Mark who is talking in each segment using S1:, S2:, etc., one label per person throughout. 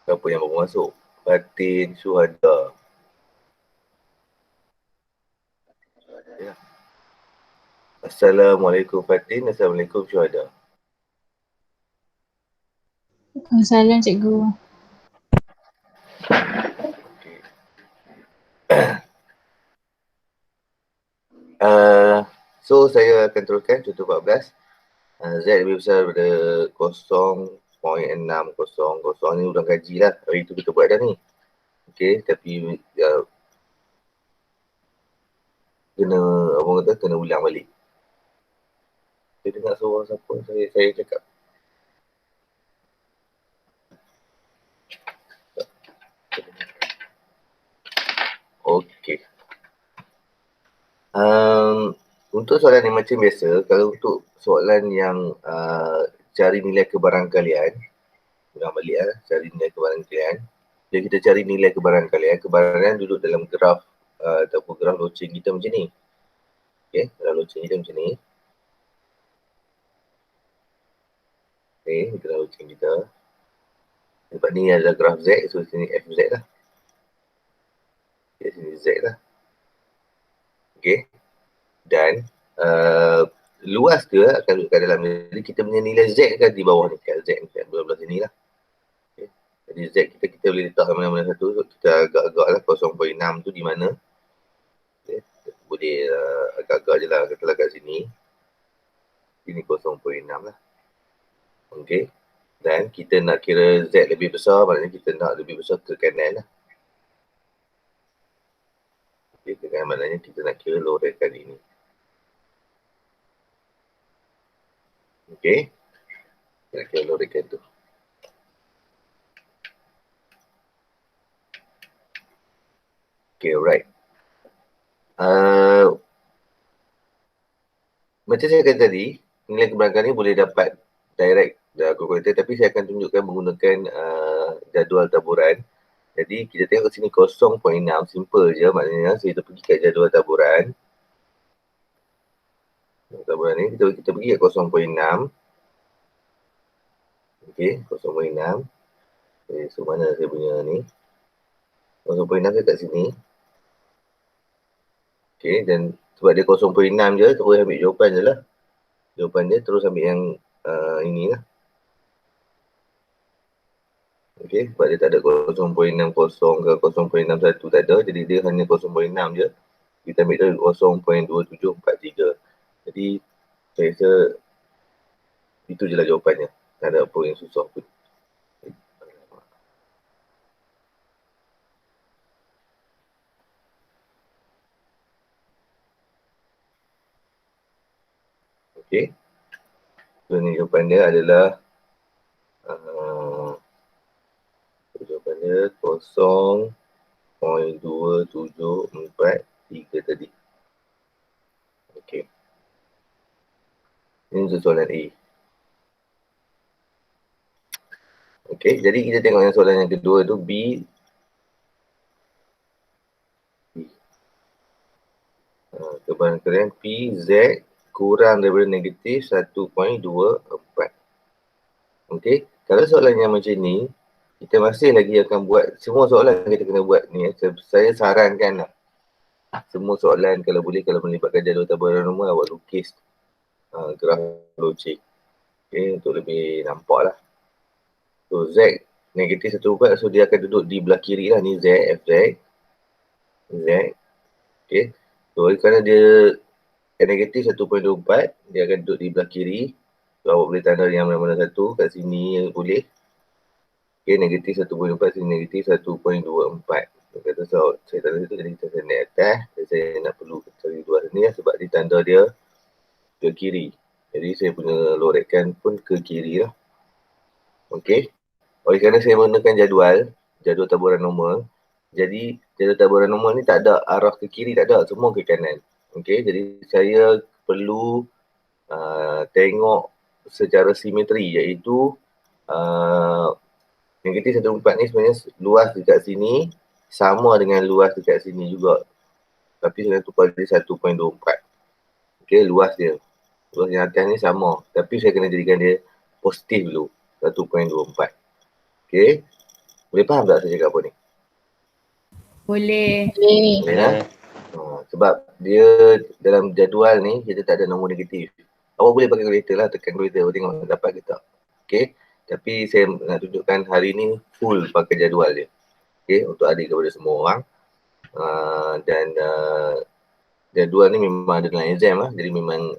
S1: Siapa yang baru masuk? Fatin Syuhada. Ya. Assalamualaikum Fatin. Assalamualaikum Syuhada.
S2: Salam cikgu.
S1: Okay. So saya akan teruskan contoh 14. Z lebih besar daripada 0.600. Ni udah kaji lah. Hari tu kita buat dah ni. Okay, tapi kena, apa kata, kena ulang balik. Saya dengar suara siapa saya cakap. Okay. Untuk soalan yang macam biasa, kalau untuk soalan yang cari nilai kebarangkalian, ulang balik cari nilai kebarangkalian. Jadi kita cari nilai kebarangkalian, kebarangkalian duduk dalam graf ataupun graf loceng kita macam ni. Okay, graf loceng kita macam ni. Okay, graf loceng kita. Sebab ni adalah graf Z, so sini FZ lah. Okay, sini Z lah. Okay, dan luas dia akan duduk kat dalam. Jadi kita punya nilai Z kan di bawah ni, kat Z ni, kat belah-belah sini lah. Okay. Jadi Z kita boleh letak mana-mana satu, so kita agak-agak lah 0.6 tu di mana. Okay. Boleh agak-agak je lah, katalah kat sini. Ini 0.6 lah. Okay. Dan kita nak kira Z lebih besar, maknanya kita nak lebih besar ke kanan lah. Okay, ke kanan maknanya kita nak kira lorekan ini. Okay. Kita nak kira lorekan tu. Okay, alright. Macam saya kata tadi, nilai kebarangkalian ni boleh dapat direct dalam kalkulator, tapi saya akan tunjukkan menggunakan jadual taburan. Jadi kita tengok kat sini 0.6, simple je, maknanya saya pergi kat jadual taburan. Taburan ni kita pergi kat 0.6. Okey, 0.6. Okay, so mana saya punya ni? 0.6 saya kat sini. Okey, dan sebab dia 0.6 je, terus ambil jawapan je lah. Jawapan dia terus ambil yang ini lah. Okey, sebab dia tak ada 0.60 ke 0.61 tak ada. Jadi dia hanya 0.6 je. Kita ambil dari 0.2743. Jadi saya rasa itu je lah jawapannya. Tak ada apa yang susah pun. Okey. So ni jawapan dia adalah jawapan dia 0.2743 tadi. Okey. Ini untuk soalan A. Okey, jadi kita tengok yang soalan yang kedua tu B. Kebarangkalian P, Z kurang daripada negatif 1.24. Okey, kalau soalan yang macam ni, kita masih lagi akan buat, semua soalan kita kena buat ni. Saya sarankan lah. Semua soalan kalau boleh, kalau melibatkan jadual taburan nombor, awak lukis graf logik. Okey, untuk lebih nampak lah. So Z negatif 1.24, so dia akan duduk di belah kiri lah. Ni Z, FZ. Z. Okey. So kerana dia negatif 1.24, dia akan duduk di belah kiri. So awak boleh tanda yang mana-mana satu. Kat sini boleh. Okey, negatif 1.24, sini negatif 1.24. Kata so, saya tanda situ, jadi kita akan naik atas. Saya nak perlu cari dua sini lah, sebab ditanda dia ke kiri. Jadi saya punya lorekan pun ke kiri lah. Okey. Oleh kerana saya menggunakan jadual taburan nombor. Jadi jadual taburan nombor ni tak ada arah ke kiri, tak ada. Semua ke kanan. Okey, jadi saya perlu tengok secara simetri, iaitu negatif 1.4 ni sebenarnya luas dekat sini sama dengan luas dekat sini juga. Tapi saya tukar dia 1.24. Okey, luas dia. Luas yang atas ni sama. Tapi saya kena jadikan dia positif dulu. 1.24. Okey. Boleh faham tak saya cakap apa ni?
S3: Boleh.
S1: Boleh lah. Sebab dia dalam jadual ni kita tak ada nombor negatif. Awak boleh pakai kalkulator lah, tekan kalkulator, awak tengok dapat ke tak. Okay. Tapi saya nak tunjukkan hari ni full pakai jadual dia. Okay, untuk adil kepada semua orang. Dan jadual ni memang ada dalam exam lah. Jadi memang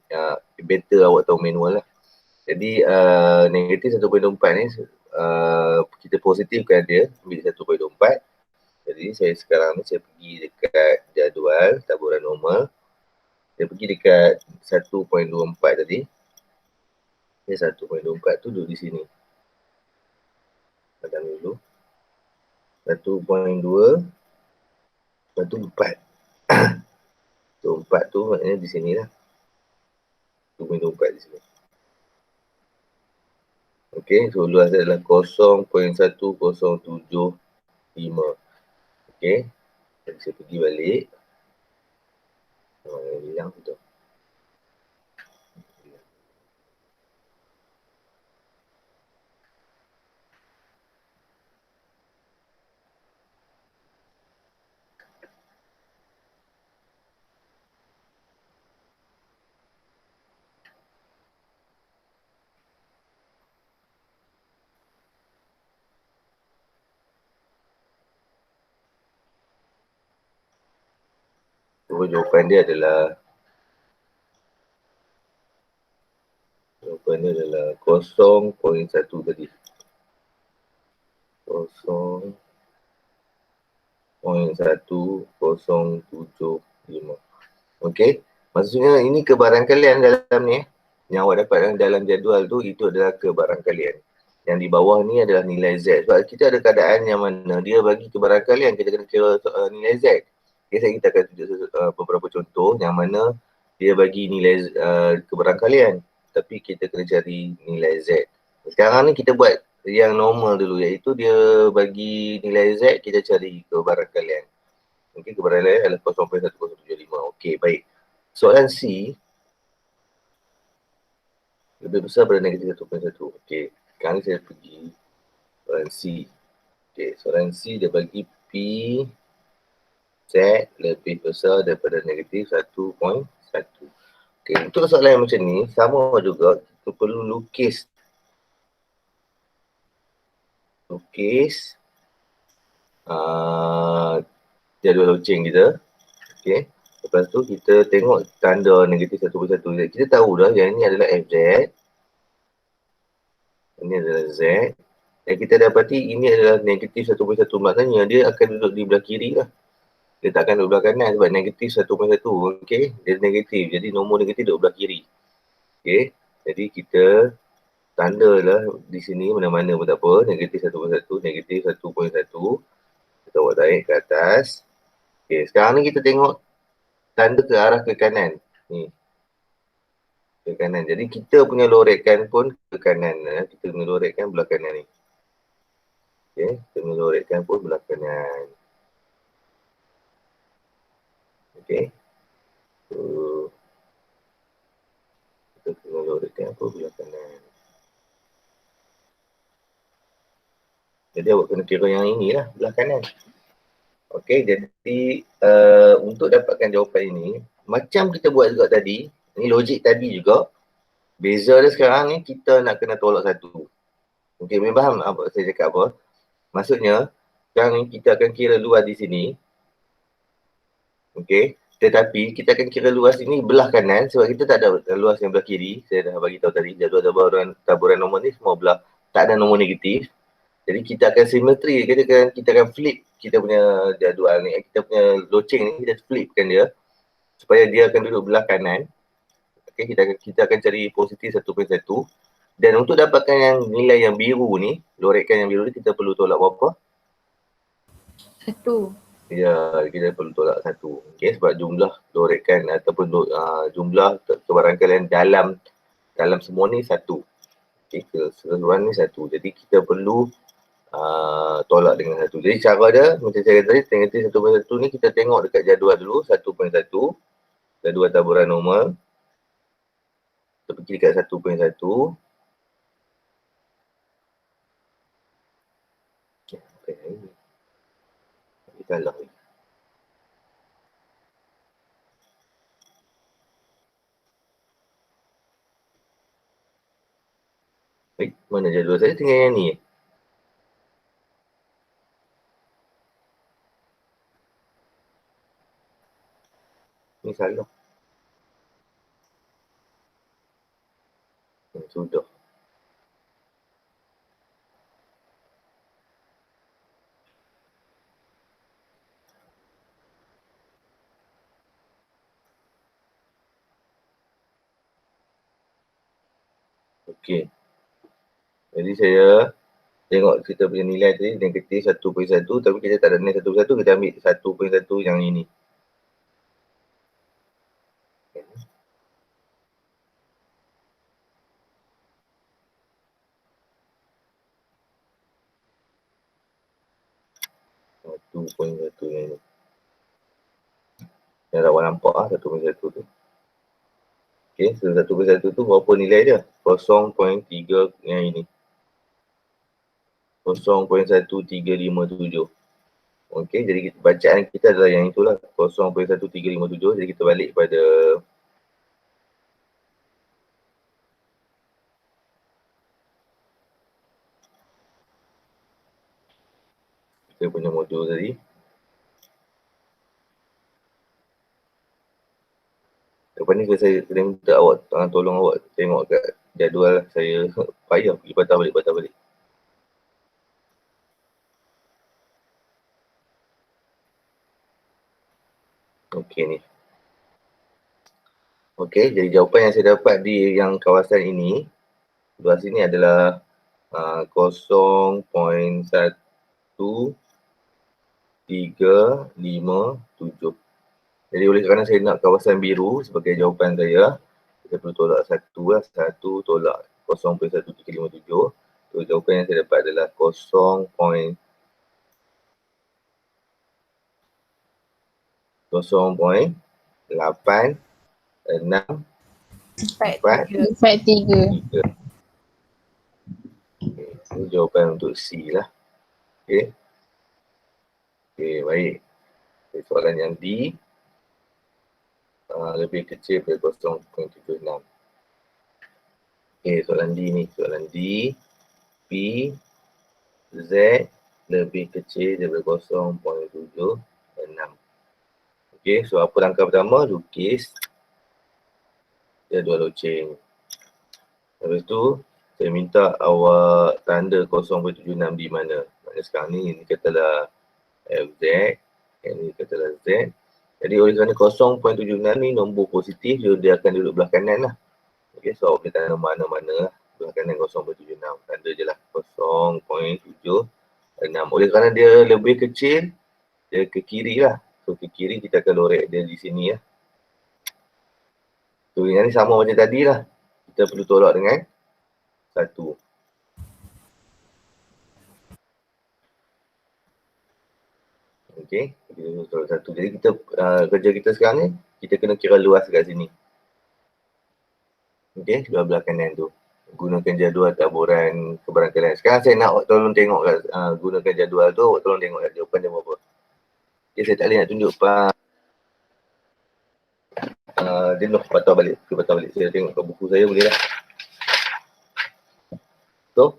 S1: better awak tahu manual lah. Jadi negatif 1.4 ni kita positifkan dia, ambil 1.4. Jadi saya sekarang ni saya pergi dekat jadual taburan normal. Saya pergi dekat 1.24 tadi. 1.24 tu duduk di sini. Padam dulu. 1.2 1.4 1.4 tu maknanya di sini lah. 1.24 di sini. Okey, so luas dia adalah 0.1075. Okey. Jadi saya pergi balik. Hilang tu. So, jawapan dia adalah 0.1 tadi. 0.1075. Okey. Maksudnya ini kebarangkalian dalam ni. Yang awak dapat dalam jadual tu, itu adalah kebarangkalian. Yang di bawah ni adalah nilai Z. Sebab kita ada keadaan yang mana dia bagi kebarangkalian, kita kena kira nilai Z. Okay, kita akan tunjuk beberapa contoh yang mana dia bagi nilai kebarangkalian. Tapi kita kena cari nilai Z. Sekarang ni kita buat yang normal dulu, iaitu dia bagi nilai Z, kita cari kebarangkalian. Mungkin kebarangkalian adalah 0.1075. Okey, baik. Soalan C lebih besar daripada negatif 1.1. Okey, sekarang saya pergi soalan C. Okey, soalan C dia bagi P Z lebih besar daripada negatif 1.1. Okey, untuk soalan yang macam ni, sama juga kita perlu lukis jadual loceng kita. Okey, lepas tu kita tengok tanda negatif 1.1. Kita tahu dah yang ini adalah FZ. Ini adalah Z. Dan kita dapati ini adalah negatif 1.1. Maknanya dia akan duduk di belah kiri lah. Dia tak akan duduk belah kanan sebab negatif 1.1. Okey, dia negatif. Jadi nombor negatif duduk belah kiri. Okey, jadi kita tanda lah di sini mana-mana pun tak apa. Negatif 1.1, negatif 1.1. Kita buat tarik ke atas. Okey, sekarang ni kita tengok tanda ke arah ke kanan. Ni. Ke kanan. Jadi kita punya lorekan pun ke kanan. Kita punya lorekan belah kanan ni. Okey, kita punya lorekan pun belah kanan. Okey. So, kita punya lorekan pun belah kanan. Jadi awak kena kira yang inilah, belah kanan. Okey, jadi untuk dapatkan jawapan ini, macam kita buat juga tadi, ni logik tadi juga, beza dia sekarang ni kita nak kena tolak satu. Okey, boleh faham apa saya cakap apa? Maksudnya, sekarang ni kita akan kira luas di sini. Okey, tetapi kita akan kira luas ini belah kanan sebab kita tak ada luas yang belah kiri. Saya dah bagi tahu tadi, jadual taburan nombor ni semua belah, tak ada nombor negatif. Jadi kita akan simetri, kita akan flip kita punya jadual ni, kita punya loceng ni, kita flipkan dia supaya dia akan duduk belah kanan. Okey, kita akan cari positif 1.1. Dan untuk dapatkan yang nilai yang biru ni, lorekan yang biru ni, kita perlu tolak berapa?
S3: 1.
S1: Ya, kita perlu tolak 1. Okey, sebab jumlah lorekan ataupun jumlah kebarangkalian dalam semua ni 1. Okey, keseluruhan ni 1. Jadi kita perlu tolak dengan 1. Jadi cara dia macam saya kata tadi, negatif 1.1 ni kita tengok dekat jadual dulu 1.1. Jadual taburan normal. Kita pergi dekat 1.1. Kita lah. Mana jadual saya tinggal yang ni. Ni salah. Sudah. Okey. Jadi saya tengok kita punya nilai tadi negatif 1.1 tapi kita tak ada nilai 1.1, kita ambil 1.1 yang ini. 1.1 yang ini. Yang dah nampak lah 1.1 tu. Okey, so 1.1 tu berapa nilai dia? 0.3 yang ini. 0.1357. Okey, jadi bacaan kita adalah yang itulah 0.1357. Jadi kita balik pada kita punya modul tadi. Lepas ni saya minta awak tolong awak tengok kat jadual saya. Payah pergi patah balik. Okey ni. Okey, jadi jawapan yang saya dapat di yang kawasan ini, luas ini adalah 0.1357. Jadi oleh kerana saya nak kawasan biru sebagai jawapan saya, kita perlu tolak 1 lah. 1 tolak 0.1357. So jawapan yang saya dapat adalah 0.86
S2: Empat tiga.
S1: Ini jawapan untuk C lah. Okey. Okey, baik. Okay, soalan yang D lebih kecil daripada 0.76. Okey, soalan D ni. Soalan D, P, Z lebih kecil daripada 0.76. Okey, so apa langkah pertama? Lukis jadual loceng. Lepas tu, saya minta awak tanda 0.76 di mana. Maksudnya sekarang ni katalah FZ, yang ni katalah Z. Jadi oleh kerana 0.76 ni nombor positif, dia akan duduk belah kanan lah. Okay, so awak boleh tanda mana-mana lah. Belah kanan 0.76. Tanda je lah 0.76. Oleh kerana dia lebih kecil, dia ke kiri lah. So ke kiri kita akan lorek dia di sini lah. So yang ni sama macam tadi lah. Kita perlu tolak dengan 1. Okey, kita tolak 1. Jadi kita kerja kita sekarang ni, kita kena kira luas kat sini. Okey, belah kanan tu. Gunakan jadual taburan kebarangkalian. Sekarang saya nak awak tolong tengok kat, gunakan jadual tu, awak tolong tengok kat jawapan dia berapa. Okay, saya tak boleh nak tunjuk dia nak patah balik. Saya tengok kat buku saya boleh lah. So,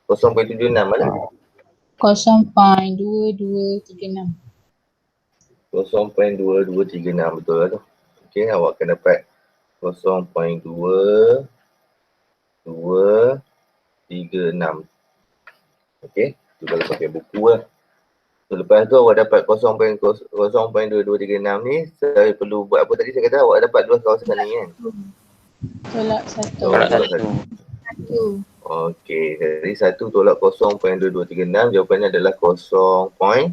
S1: 0.76 mana?
S2: 0.2236.
S1: 0.2236 betul lah tu. Okey, awak akan dapat 0.2236. Okey, tu kalau pakai buku lah. So, lepas tu awak dapat 0.2236 ni, saya perlu buat apa tadi saya kata awak dapat luas kawasan ni kan?
S2: Tolak 1.
S4: Tolak 1.
S1: Okey, jadi 1 tolak 0.2236, jawapannya adalah 0.7764.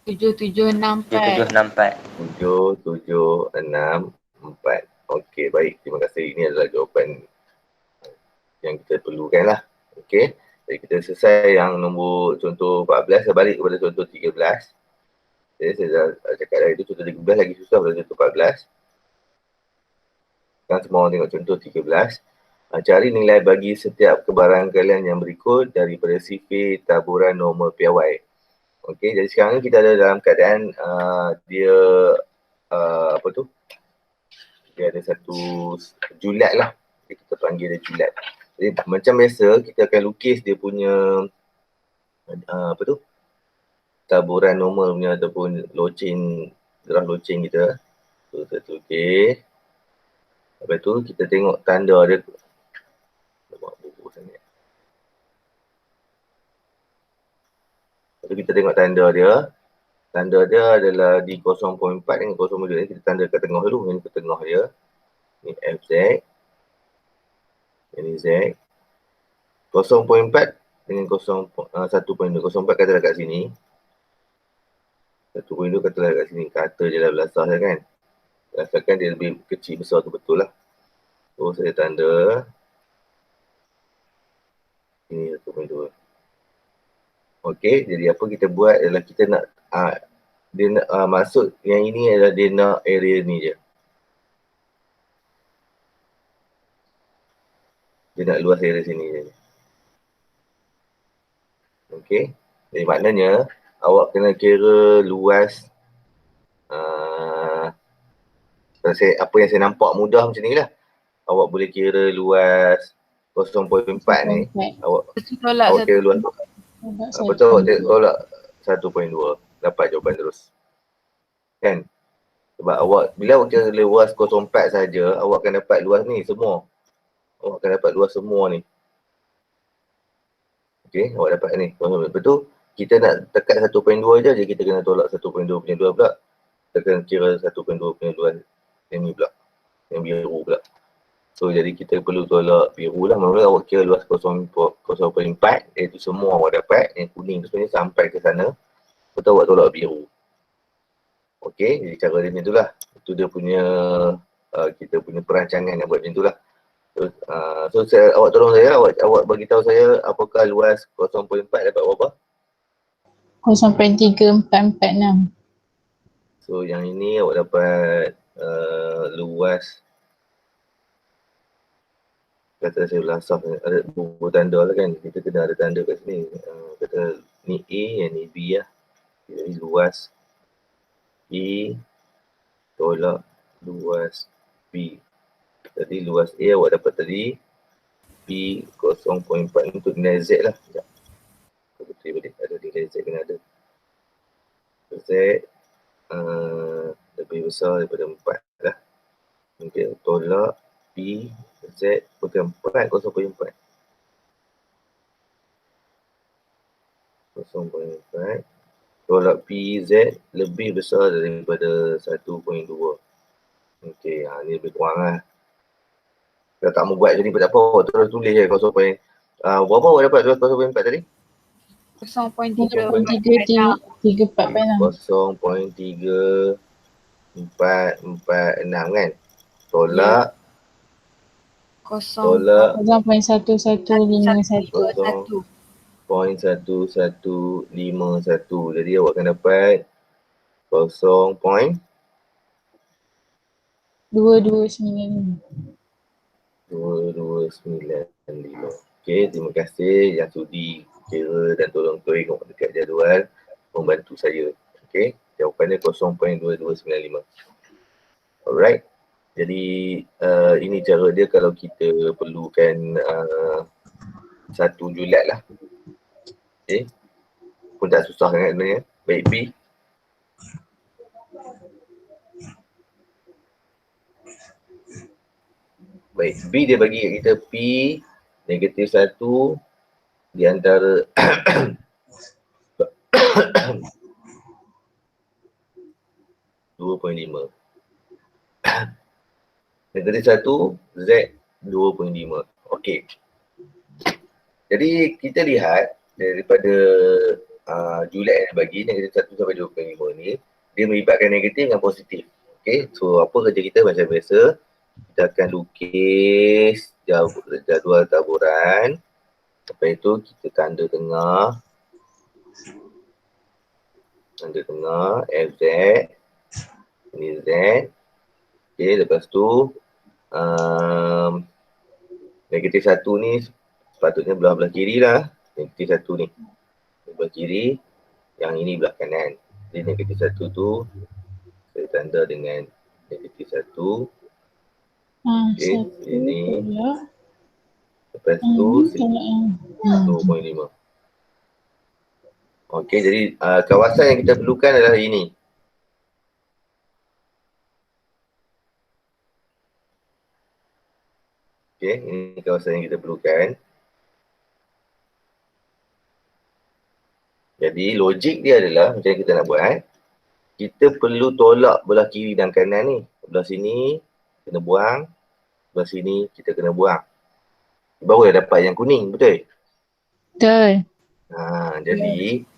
S1: 7764. Okey, baik. Terima kasih. Ini adalah jawapan yang kita perlukan lah. Okey. Jadi kita selesai yang nombor contoh 14. Saya balik kepada contoh 13. Jadi saya dah cakap dah itu contoh 13 lagi susah pada contoh 14. Sekarang semua orang tengok contoh 13. Cari nilai bagi setiap kebarangkalian yang berikut daripada sifir taburan normal piawai. Okey, jadi sekarang ni kita ada dalam keadaan dia apa tu? Dia ada satu julat lah. Kita panggil dia julat. Jadi macam biasa kita akan lukis dia punya apa tu? Taburan normal punya ataupun loceng, graf loceng kita. So, satu okey. Lepas tu kita tengok tanda dia. Nampak buku sangat. Lepas tu kita tengok tanda dia. Tanda dia adalah di 0.4 dengan 0.2. Kita tanda kat tengah dulu. Ini ke tengah dia. Ini FZ. Ini Z. 0.4 dengan 1.2. 0.4 katalah kat sini. 1.2 katalah kat sini. Kata je lah belasah dia kan. Rasakan dia lebih kecil besar tu betul lah. So saya tanda. Ini 1.2. Okey, jadi apa kita buat adalah kita nak dia nak maksud yang ini adalah dia nak area ni je. Dia nak luas area sini je. Okey. Jadi maknanya awak kena kira luas apa yang saya nampak mudah macam ni lah. Awak boleh kira luas 0.4 ni. Awak kira luas. Lepas tu awak tolak 1.2. Dapat jawapan terus. Kan? Sebab awak, bila awak kira luas 0.4 saja, awak akan dapat luas ni semua. Awak akan dapat luas semua ni. Okey, awak dapat ni. Lepas tu, kita nak tekan 1.2 je, kita kena tolak 1.2 punya luas pula. Kita kena kira 1.2 punya luas yang ni pula. Yang biru pula. So, jadi kita perlu tolak biru lah. Mula-mula awak kira luas 0.4, iaitu semua awak dapat. Yang kuning tu sebenarnya sampai ke sana. Lepas tu awak tolak biru. Okey, jadi cara dia macam tu lah. Itu dia punya, kita punya perancangan yang buat macam tu lah. So awak tolong saya, awak bagi tahu saya apakah luas 0.4 dapat berapa?
S2: 0.3446.
S1: So yang ini awak dapat luas, kata saya belasah, ada buku tanda lah kan, kita kena ada tanda kat sini. Kata ni A, yang ni B lah. Jadi luas A tolak luas B. Jadi luas A awak dapat tadi P 0.4 untuk nilai Z lah. Sekejap. Betul balik. Ada nilai Z kena ada. Z lebih besar daripada 4 lah. Mungkin tolak P Z bukan 4, 0.4. 0.4 tolak P Z lebih besar daripada 1.2. Okey, ni lebih kurang lah. Kalau tak mau buat macam ni pun tak apa, awak terus tulis je 0. Berapa awak dapat 0.4 tadi? 0.3446 kan? Tolak 0.1151. Jadi awak akan dapat 0.2295. Okey, terima kasih yang sudi kira dan tolong tengok dekat jadual, membantu saya. Okey, jawapannya 0.2295. Alright. Jadi ini cara dia kalau kita perlukan satu julat lah. Okey. Pun tak susah sangat sebenarnya. Baik B. Baik, B dia bagi kat kita P negatif 1 di antara (2.5). Negatif 1 Z 2.5. Okey. Jadi kita lihat daripada julat yang dia bagi negatif 1 sampai 2.5 ni, dia melibatkan negatif dengan positif. Okey, so apa kerja kita macam biasa, kita akan lukis jadual taburan. Lepas itu kita tanda tengah. Tanda tengah FZ. Ini Z. Okey, lepas tu negatif 1 ni sepatutnya belah kiri lah. Negatif 1 ni belah kiri. Yang ini belah kanan. Jadi negatif 1 tu saya tanda dengan negatif 1. Okey,
S2: Satu
S1: ini
S2: tolak.
S1: lepas tu
S2: Ini tolak yang
S1: 2.5. Okey, jadi kawasan yang kita perlukan adalah ini. Okey, ini kawasan yang kita perlukan. Jadi logik dia adalah macam yang kita nak buat. Kita perlu tolak belah kiri dan kanan ni. Belah sini kena buang, belah sini kita kena buang. Baru dah dapat yang kuning, betul?
S2: betul.
S1: Jadi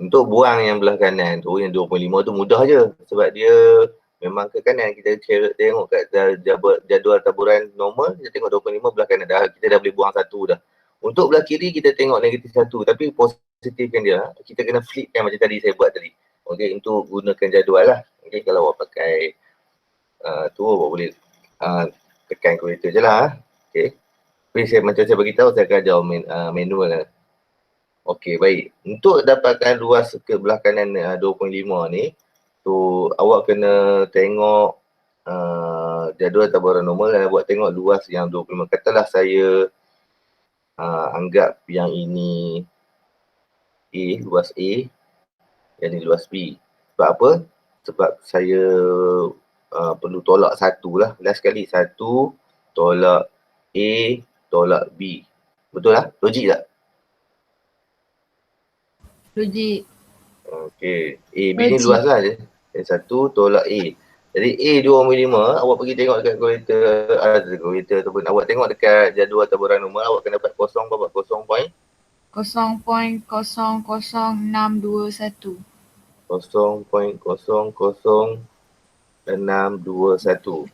S1: untuk buang yang belah kanan tu, yang 25 tu mudah je. Sebab dia memang ke kanan. Kita tengok kat jadual taburan normal, kita tengok 25 belah kanan dah. Kita dah boleh buang satu dah. Untuk belah kiri kita tengok negatif 1. Tapi positifkan dia, kita kena flipkan macam tadi saya buat tadi. Okey, untuk gunakan jadual lah. Okey, kalau awak pakai tu awak boleh tekan kalkulator je lah. Okey. Tapi macam saya beritahu, saya akan ajar manual lah. Okey, baik. Untuk dapatkan luas ke belah kanan 2.5 ni, tu awak kena tengok jadual taburan normal dan buat tengok luas yang 25. Katalah saya anggap yang ini A, luas A, yang ini luas B. Sebab apa? Sebab saya perlu tolak satu lah. Last sekali, 1 tolak A tolak B. Betul lah? Logik tak?
S3: Logik.
S1: Okey. A, B ni luas lah je. Yang 1 tolak A. Jadi A 2.5, awak pergi tengok dekat kalkulator ataupun awak tengok dekat jadual taburan normal, awak akan dapat kosong berapa?
S3: 0.000621.
S1: 0.00621.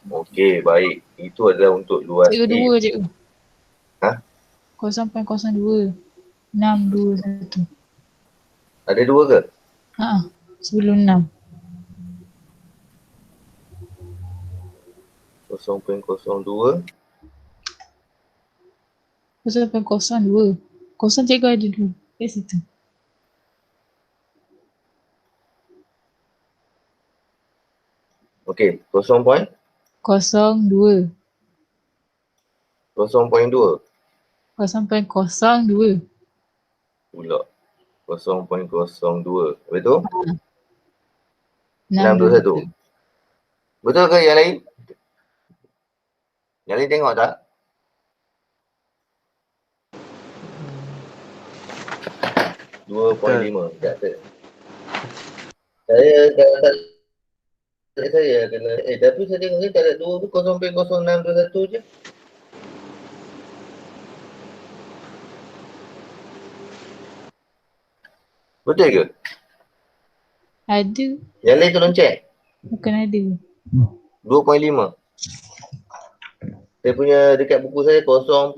S1: Okey, baik. Itu adalah untuk luas
S2: Cikgu
S1: A.
S2: dua cikgu.
S1: Ha?
S2: 0.02 621.
S1: Ada dua ke?
S2: Sebelum 6.
S1: 0.02.
S2: 0.02. Kosong cikgu ada dulu. Kat situ.
S1: Okey, 0.02.
S2: 02.
S1: 0.02
S2: 0.02.
S1: pula. 0.02. Habis tu?
S2: 621.
S1: 621. Betul ke yang lain? Yang lain tengok tak?
S4: Betul.
S1: 2.5. Tak ada. Saya kena tapi saya tengok ni tak ada 2 tu 0.0621 je. Betul ke?
S2: Ada.
S1: Yang lain tolong check.
S2: Bukan ada.
S1: 2.5. Saya punya dekat buku saya 0.0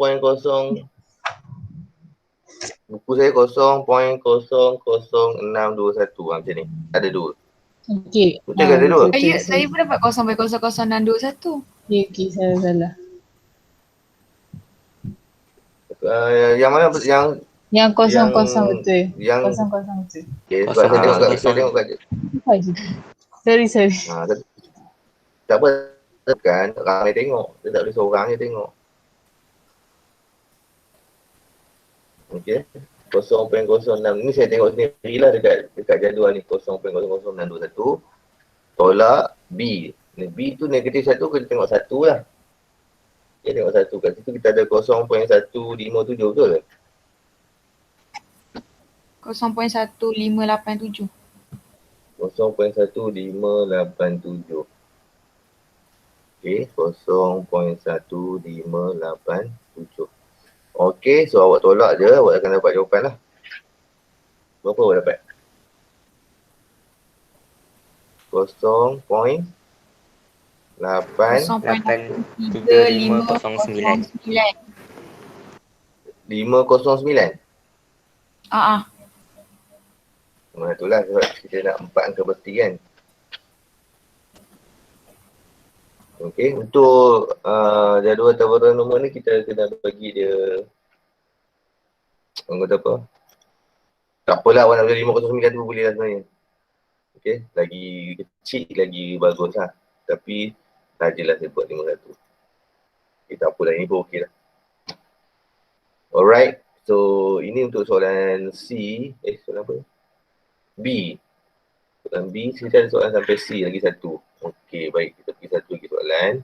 S1: buku saya 0.00621 macam ni. Ada 2.
S2: Okey.
S1: Betul ke ada 2?
S3: Saya pun dapat 0.00621.
S2: Okey, salah.
S1: Yang mana
S2: Yang kosong
S1: yang-
S2: betul.
S1: yang
S2: Kosong betul.
S1: okay, sebab saya tengok kat
S2: Apa je? Sorry.
S1: tak apa kan ramai tengok. Dia tak boleh seorang je tengok. Okey. 0.06 ni saya tengok sendirilah dekat jadual ni 0.00621 tolak B. B tu negatif 1, kita tengok 1 lah. Kita tengok 1 kat situ kita ada 0.157 betul ke?
S3: 0.1587.
S1: 0.1587. Okey, 0.1587. Okey, so awak tolak je, awak akan dapat jawapan lah. Berapa awak dapat? 0.8
S4: 83509.
S1: 509.
S3: Ah.
S1: Itulah sebab kita nak 4 angka pasti kan. Okey, untuk jadual taburan nombor ni kita kena bagi dia orang kata apa? Tak apalah awak nak beli 509 tu boleh lah sebenarnya. Okay, lagi kecil lagi bagus lah. Tapi sajalah saya buat 51. Okay, tak apalah, ini pun okey lah. Alright, so ini untuk soalan C. Soalan apa? B. Soalan B, kita ada soalan sampai C lagi satu. Okey, baik, kita pergi satu lagi soalan.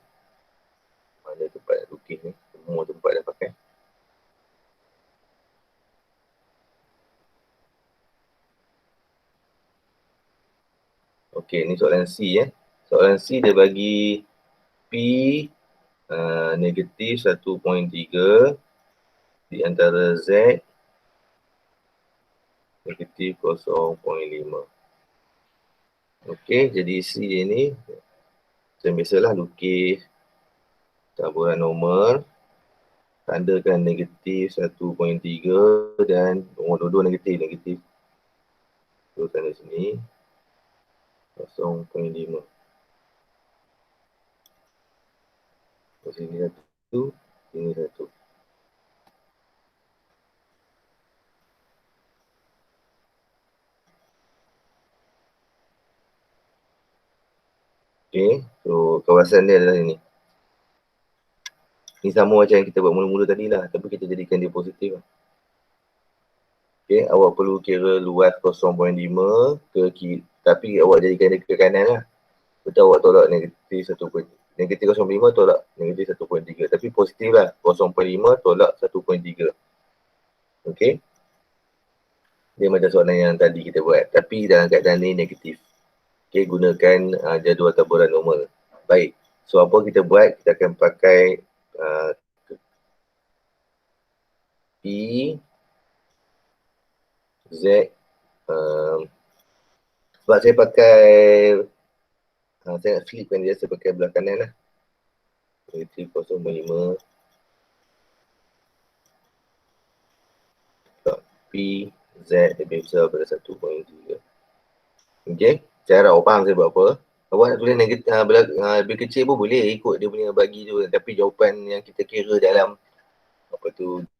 S1: Mana tempat nak lukis ni? Semua tempat dah pakai. Okey, ni soalan C Soalan C dia bagi P negatif 1.3 di antara Z negatif 0.5. Okey, jadi C ni macam biasalah lukis taburan nombor, tandakan negatif 1.3 dan nombor dua-dua negatif. So tanda sini 0.5. So, sini satu, sini satu. Okay, so kawasan dia adalah ini. Ni sama macam yang kita buat mula-mula tadi lah, tapi kita jadikan dia positif lah. Okay, awak perlu kira luas 0.5 ke kiri, tapi awak jadikan dia ke kanan lah. Betul awak tolak negatif 1.5, negatif 0.5 tolak negatif 1.3, tapi positif lah, 0.5 tolak 1.3. Okay, dia macam soalan yang tadi kita buat, tapi dalam keadaan ni negatif. Okay, gunakan jadual taburan normal. Baik, so apa kita buat, kita akan pakai P, Z, sebab saya pakai, saya nak flipkan dia, saya pakai belah kanan lah. Negatif 0.5 P, Z lebih besar daripada 1.3. Okay, saya harap awak faham saya buat apa. Awak nak tulis negatif, lebih kecil pun boleh ikut dia punya bagi tu. Tapi jawapan yang kita kira dalam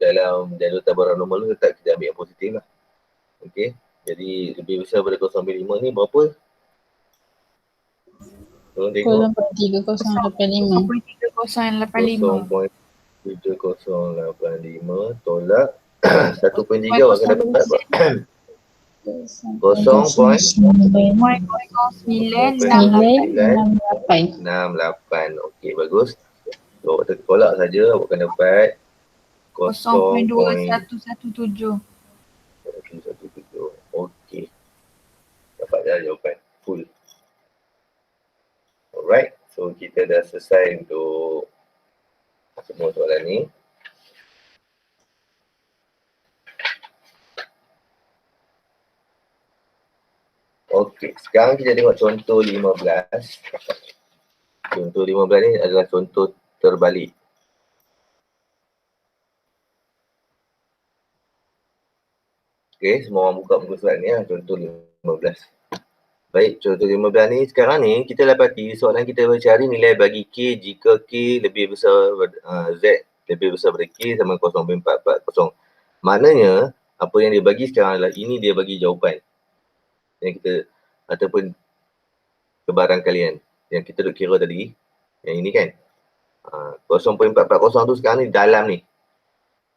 S1: dalam jadual taburan normal tu tetap kita ambil yang positif lah. Okay, jadi lebih besar daripada 0.5 ni berapa? Tolong tengok.
S2: 0.3085.
S1: 0.7085 tolak 1.3 awak akan dapat apa? 0.968. Okey, bagus. So, awak tolak saja, awak akan dapat
S3: 0.2117.
S1: Okey. Dapat dah jawapan full. Alright, so kita dah selesai untuk semua soalan ni. Okey, sekarang kita tengok contoh 15. Contoh 15 ni adalah contoh terbalik. Okey, semua orang buka muka surat ni lah, contoh 15. Baik, contoh 15 ni, sekarang ni kita dapati soalan kita mencari nilai bagi K jika K lebih besar, Z lebih besar daripada K sama 0.440. Maknanya, apa yang dia bagi sekarang adalah ini dia bagi jawapan. Yang kita, ataupun kebaran kalian yang kita duk kira tadi, yang ini kan, 0.440 tu sekarang ni dalam ni.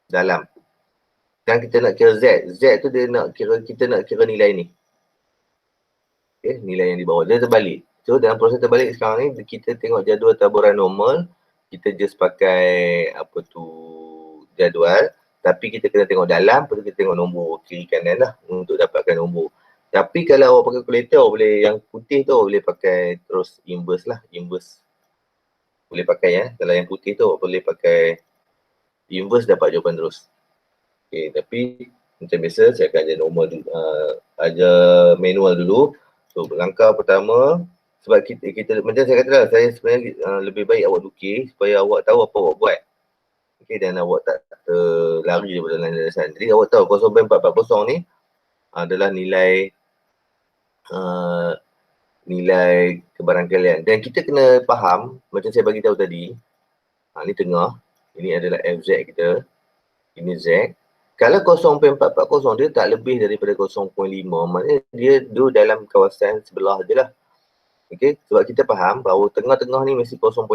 S1: Dalam. Sekarang kita nak kira Z. Z tu dia nak kira, kita nak kira nilai ni. Okay, nilai yang di bawah. Dia terbalik. So dalam proses terbalik sekarang ni, kita tengok jadual taburan normal. Kita just pakai jadual. Tapi kita kena tengok dalam, lepas tu kita tengok nombor kiri kanan lah untuk dapatkan nombor. Tapi kalau awak pakai kalkulator, awak boleh, yang putih tu awak boleh pakai terus inverse lah. Inverse. Boleh pakai ya. Kalau yang putih tu awak boleh pakai inverse, dapat jawapan terus. Okay, tapi macam biasa saya akan ajar normal dulu, ajar manual dulu. So langkah pertama, sebab kita macam saya kata lah, saya sebenarnya lebih baik awak lukis supaya awak tahu apa awak buat. Okay, dan awak tak terlari daripada landasan. Jadi awak tahu 0.440 ni adalah nilai nilai kebarangkalian. Dan kita kena faham, macam saya bagi tahu tadi, ni tengah, ini adalah FZ kita, ini Z. Kalau 0.440 dia tak lebih daripada 0.5, maknanya dia dalam kawasan sebelah je lah. Okay, sebab kita faham bahawa tengah-tengah ni mesti 0.5.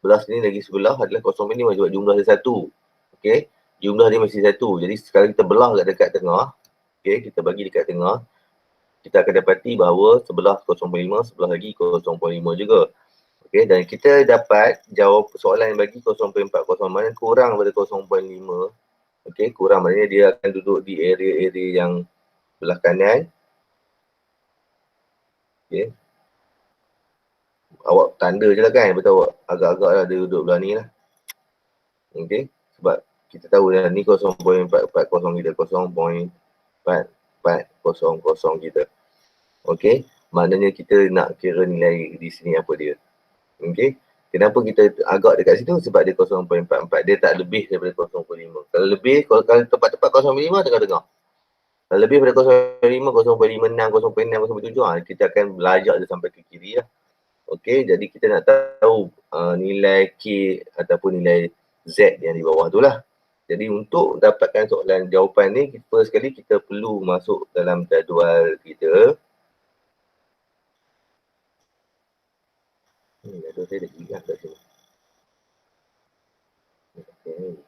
S1: Belah sini lagi sebelah adalah 0.5 sebab jumlah dia 1. Okay, jumlah dia mesti 1. Jadi sekarang kita belah dekat tengah. Okay, kita bagi dekat tengah. Kita akan dapati bahawa sebelah 0.5, sebelah lagi 0.5 juga. Okay, dan kita dapat jawab soalan yang bagi 0.40, maknanya kurang daripada 0.5. Okay, kurang maknanya dia akan duduk di area-area yang belah kanan. Okay. Awak tanda je lah kan, betul awak agak-agak lah dia duduk belah ni lah. Okay, sebab kita tahu dah ni 0.440 kita, 0.4400 kita. Okay, maknanya kita nak kira nilai di sini apa dia. Okay, kenapa kita agak dekat situ? Sebab dia 0.44, dia tak lebih daripada 0.5. Kalau lebih, kalau tepat-tepat 0.5 tengah-tengah. Kalau lebih daripada 0.5, 0.56, 0.6, 0.7, kita akan belajar dia sampai ke kiri lah. Okay, jadi kita nak tahu nilai K ataupun nilai Z yang di bawah tu lah. Jadi untuk dapatkan soalan jawapan ni, first sekali kita perlu masuk dalam jadual kita. Jadual saya dah hilang kat sini. Okay.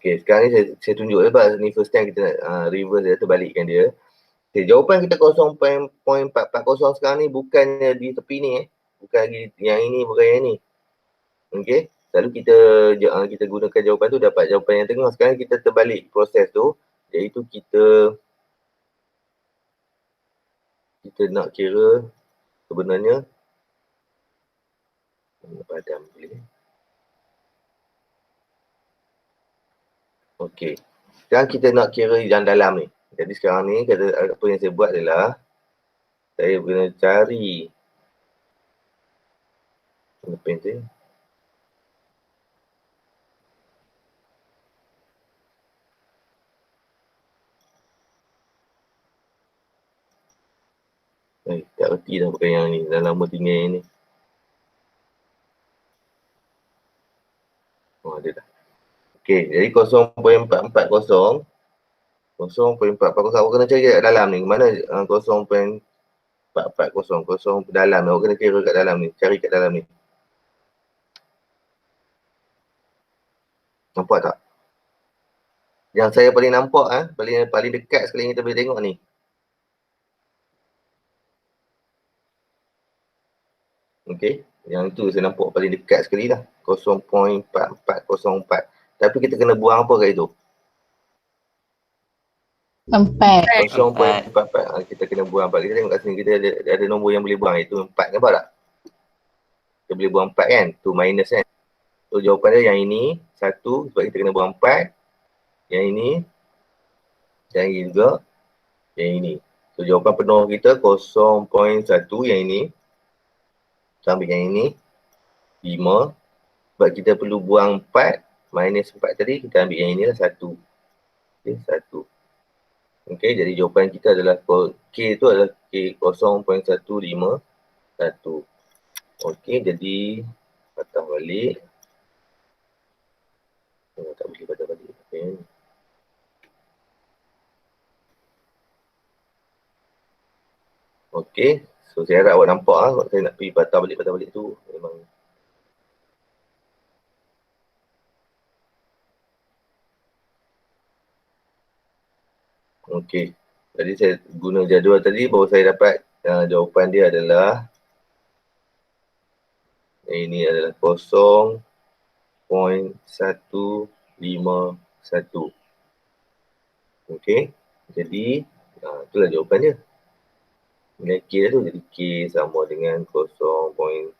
S1: Okay, sekarang ni saya tunjuk sebab ni first time kita nak reverse dia, terbalikkan dia. Okay, jawapan kita 0.440 sekarang ni bukannya di tepi ni bukan lagi yang ini, bukan yang ni. Okay, selalu kita gunakan jawapan tu dapat jawapan yang tengah. Sekarang kita terbalik proses tu, iaitu kita nak kira sebenarnya padam boleh. Okay, sekarang kita nak kira yang dalam ni. Jadi sekarang ni apa yang saya buat adalah saya guna cari pen tu. Tak erti dah pakai yang ni, dah lama tinggal yang ni. Oh, ada dah. Okay, jadi 0.440. 0.440, awak kena cari kat dalam ni. Mana 0.440, dalam ni. Awak kena kira kat dalam ni, cari kat dalam ni. Nampak tak? Yang saya paling nampak, paling dekat sekali yang kita boleh tengok ni. Okay, yang tu saya nampak paling dekat sekali lah. 0.4404. Tapi kita kena buang apa kat itu?
S2: 4.
S1: 0.44. Kita kena buang 4. Kita tengok kat sini, kita ada nombor yang boleh buang. Itu 4, nampak tak? Kita boleh buang 4 kan? Tu minus kan? So jawapan dia yang ini, 1 sebab kita kena buang 4. Yang ini, yang ini juga, yang ini. So jawapan penuh kita 0.1 yang ini. Kita ambil yang ini, 5. Sebab kita perlu buang 4, minus 4 tadi, kita ambil yang ini lah 1. Okay, 1. Okay, jadi jawapan kita adalah K tu adalah K 0.151. Okay, jadi patah balik. Tak boleh patah balik. Okay. Okay, so saya harap awak nampak saya nak pergi patah balik tu memang. Okay, jadi saya guna jadual tadi baru saya dapat jawapan dia adalah ini adalah 0.151. Okay, jadi itulah jawapan dia. Nilai K tu jadi K sama dengan 0.151.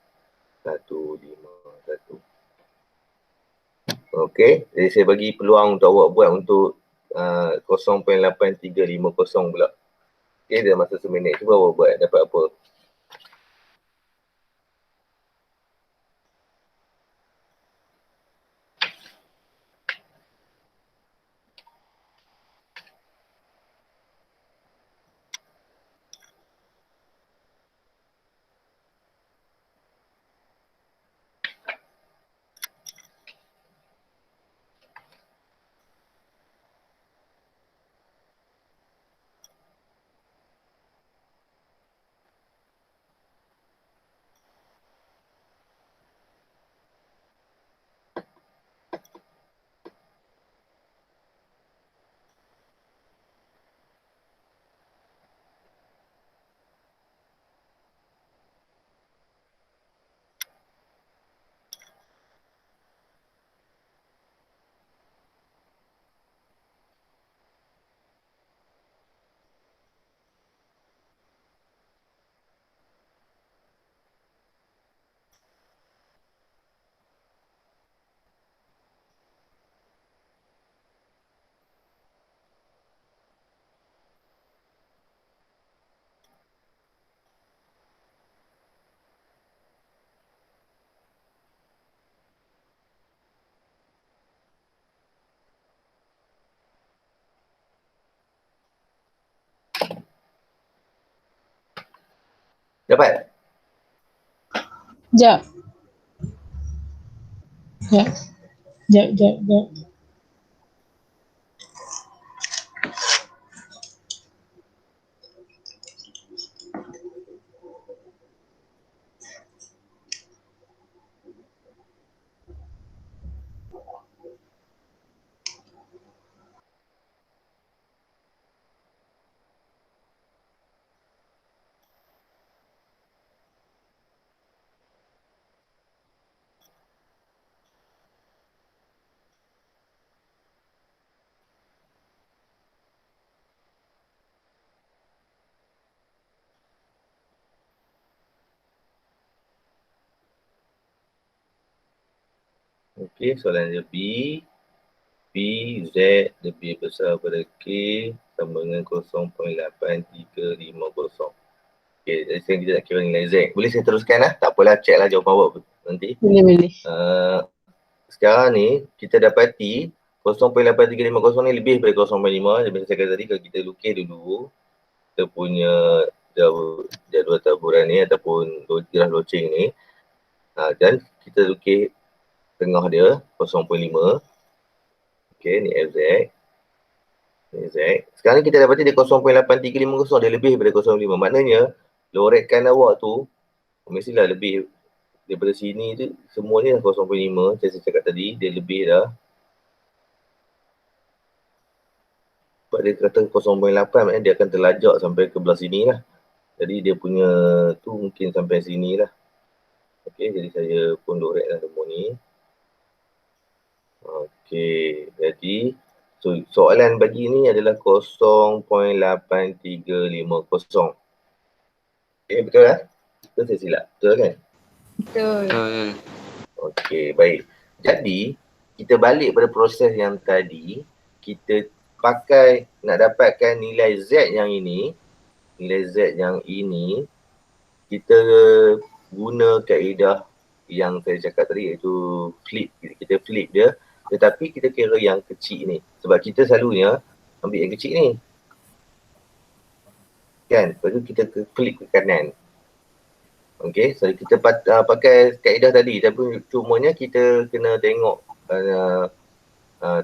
S1: Okay, jadi saya bagi peluang untuk awak buat untuk 0.8350 pula. Okay, dalam masa 1 minit. Cuba awak buat dapat apa. Dapat?
S2: Jap. Jap.
S1: Okey, soalan dia B. B, Z lebih besar daripada K sama dengan 0.8350. Okey, jadi sekarang kita nak kira nilai Z. Boleh saya teruskan lah? Tak apalah, check lah jawapan awak nanti.
S2: Boleh.
S1: Sekarang ni, kita dapati 0.8350 ni lebih daripada 0.5. Macam saya kata tadi, kalau kita lukis dulu, kita punya jadual taburan ni ataupun graf loceng ni. Dan kita lukis tengah dia 0.5. Okey, ni FZ. Ni Z. Sekarang ni kita dapati dia 0.8350, dia lebih daripada 0.5. Maknanya, lorekan awak tu mestilah lebih daripada sini tu, semuanya 0.5. Saya cakap tadi, dia lebih dah. Sebab dia kata 0.8, maknanya dia akan terlajak sampai ke belah sini lah. Jadi dia punya tu mungkin sampai sini lah. Okey, jadi saya pun lorekkan semua ni. Okey, jadi soalan bagi ni adalah 0.8350. Okey, betul lah? Betul saya silap? Betul kan?
S3: Betul.
S1: Okey, baik. Jadi, kita balik pada proses yang tadi, kita pakai nak dapatkan nilai Z yang ini, kita guna kaedah yang saya cakap tadi, iaitu flip. Kita flip dia, tetapi kita kira yang kecil ni. Sebab kita selalunya ambil yang kecil ni. Kan? Lepas tu kita flip ke kanan. Okey, so kita pakai kaedah tadi, tapi cumanya kita kena tengok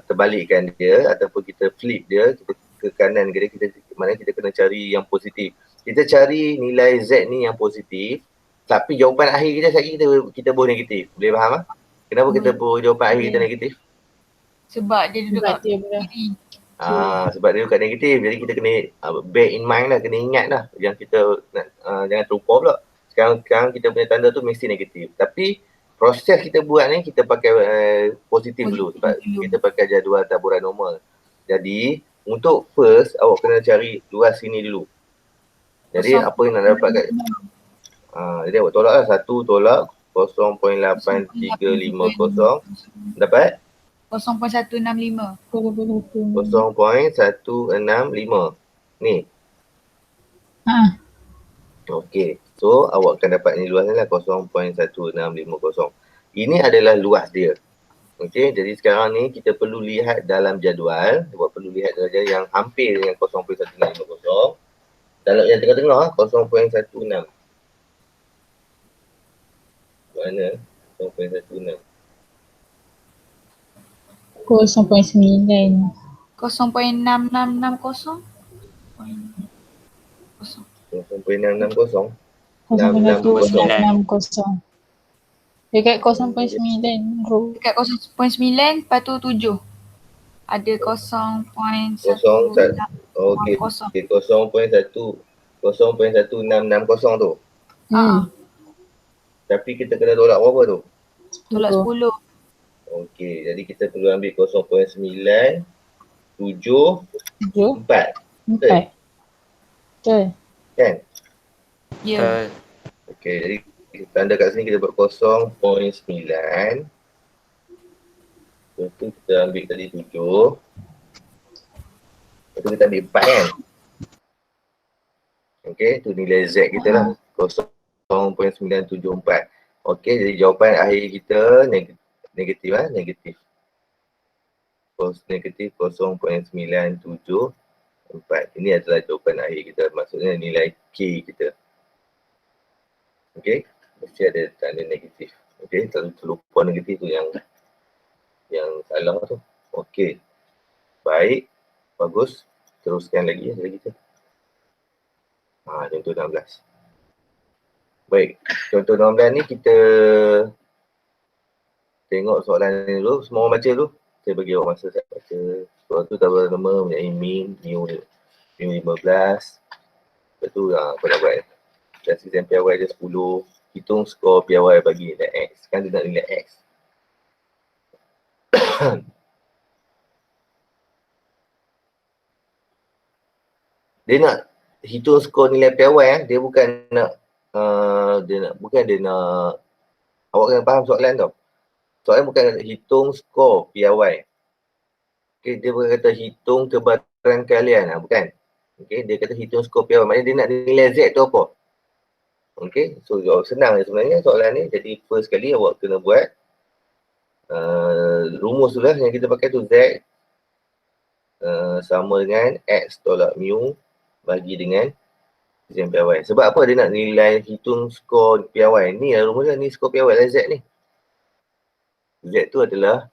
S1: terbalikkan dia ataupun kita flip dia, kita ke kanan kita maknanya kita kena cari yang positif. Kita cari nilai Z ni yang positif, tapi jawapan akhir kita buat negatif. Boleh faham ah? Kenapa kita buat jawapan akhir kita negatif?
S3: Sebab dia duduk
S2: Sebab
S3: kat
S2: dia belah.
S3: kiri.
S1: Sebab dia kat negatif. Jadi kita kena bear in mind lah, kena ingat lah yang kita jangan terlupa pula. Sekarang kita punya tanda tu mesti negatif. Tapi proses kita buat ni kita pakai positif dulu sebab kita pakai jadual taburan normal. Jadi untuk first awak kena cari luas sini dulu. Jadi apa yang nak dapat kat jadi awak tolak lah, 1 tolak 0.8350 dapat
S3: 0.165.
S1: 0.165 ni. Okey, so awak akan dapat ni luas ni lah 0.1650. Ini adalah luas dia. Okey, jadi sekarang ni kita perlu lihat dalam jadual. Awak perlu lihat dalam jadual yang hampir dengan 0.1650. Dalam yang tengah-tengah 0.16. Mana 0.16?
S2: 0.9.
S3: 0.6660.
S1: 0.660.
S2: 0.160. Dekat 0.9 bro.
S3: Dekat 0.9 lepas tu 7. Ada 0.1.
S1: Okey, 0.1660 tu. Tapi kita kena tolak berapa tu?
S3: Tolak 10.
S1: Okey, jadi kita perlu ambil 0.974.
S2: Betul.
S1: Kan?
S3: Ya.
S1: Okey, jadi tanda kat sini kita buat 0.9. Lepas tu kita ambil tadi 7. Lepas tu kita ambil 4 kan? Okey, tu nilai Z kita lah. 0.974. Okey, jadi jawapan akhir kita negatif lah. Negatif 0.974. Ini adalah jawapan akhir kita. Maksudnya nilai K kita. Okey, mesti ada tanda negatif. Okey, terlupa negatif tu yang salah tu. Okey, baik, bagus. Teruskan lagi, ada lagi tu. Contoh 16. Baik, contoh 16 ni kita tengok soalan ni dulu. Semua orang baca dulu. Saya bagi awak masa saya baca. Soalan tu tabel nama mempunyai min, mu 15. Lepas tu apa nak buat? Dari sistem PIY dia 10. Hitung skor PIY bagi nilai X. Kan dia nak nilai X. Dia nak hitung skor nilai PIY dia bukan nak dia nak awak kena faham soalan tau. Soalan bukan nak hitung skor PIY. Okay, dia bukan kata hitung kebarangkalian, bukan. Okay, dia kata hitung skor PIY. Maknanya dia nak nilai Z tu apa? Okay, so senang sebenarnya soalan ni. Jadi first kali awak kena buat rumus tu lah yang kita pakai tu. Z sama dengan X tolak mu bagi dengan sistem PIY. Sebab apa dia nak nilai hitung skor PIY? Ni lah rumusnya, ni skor PIY lah Z ni. Z tu adalah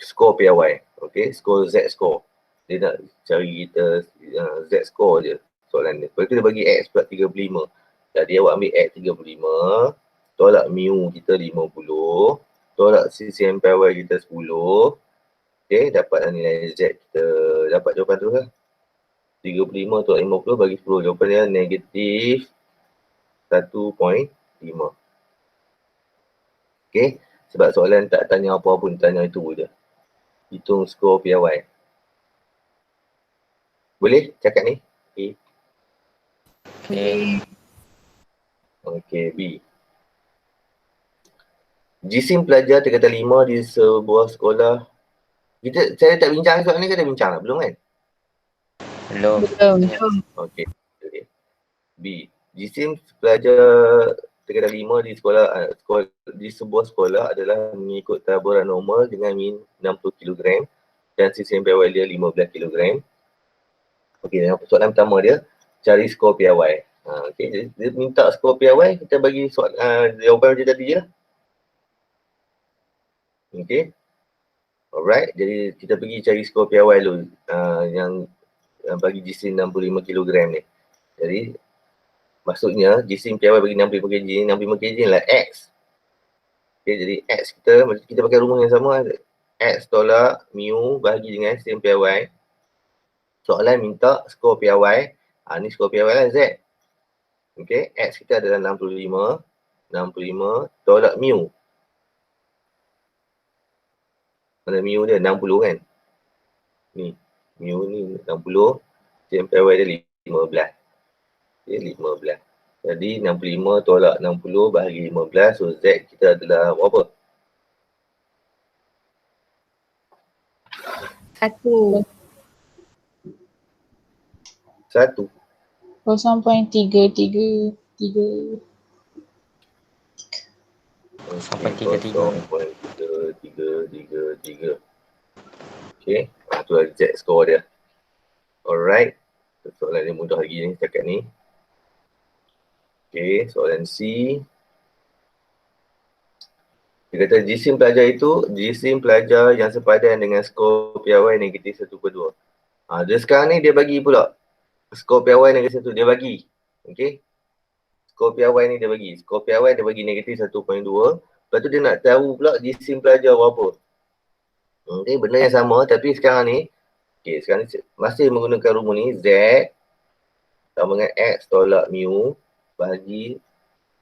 S1: skor PIY. Okay, skor Z skor. Dia nak cari kita Z skor je soalan ni. Lepas tu dia bagi X pula 35. Jadi awak ambil X 35, tolak mu kita 50, tolak CCM PIY kita 10. Okay, dapatlah nilai Z kita. Dapat jawapan tu lah. 35 tolak 50 bagi 10. Jawapan dia negatif 1.5. Okay, sebab soalan tak tanya apa pun, tanya itu je. Hitung skor PIY. Boleh cakap ni?
S3: Boleh.
S1: Okay, B. Jisim pelajar tingkatan 5 di sebuah sekolah. Saya tak bincang soal ni ke dah bincang lah? Belum kan?
S4: Belum.
S1: Okay. B. Jisim pelajar tingkatan 5 di di sebuah sekolah adalah mengikut taburan normal dengan min 60 kg dan CCM PIY dia 15 kg. Okey, soalan pertama dia cari skor PIY. Okey, jadi dia minta skor PIY, kita bagi jawapan macam tadi je lah. Okey. Alright, jadi kita pergi cari skor PIY dulu yang bagi jisim 65 kg ni. Jadi maksudnya jisim PIY bagi 65 kg ni, 65 kg ni lah X. Okey, jadi X kita pakai rumus yang sama. X tolak mu bagi dengan jisim PIY. Soalan minta skor PIY. Ni skor PIY lah Z. Okey, X kita adalah 65 tolak mu. Mana mu dia? 60 kan? Ni, mu ni 60. CCM PIY dia 15. Dia 15. Jadi 65 tolak 60 bahagi 15. So Z kita adalah berapa?
S3: 1.
S1: 1.
S2: 0.333.
S4: Sampai
S1: 0.333. Okay, tu lah Z score dia. Alright, soalan yang mudah lagi ni setakat ni. Okay, soalan C. Dia kata jisim pelajar itu, jisim pelajar yang sepadan dengan skor PIY negatif 1/2. Dia sekarang ni dia bagi pula skor PIY negatif 1, dia bagi. Okay, skor PIY ni dia bagi. Skor PIY dia bagi negatif 1.2. Lepas tu dia nak tahu pula jisim pelajar berapa. Okay, benda yang sama tapi sekarang ni, okay, sekarang ni masih menggunakan rumus ni. Z sama dengan X tolak mu bagi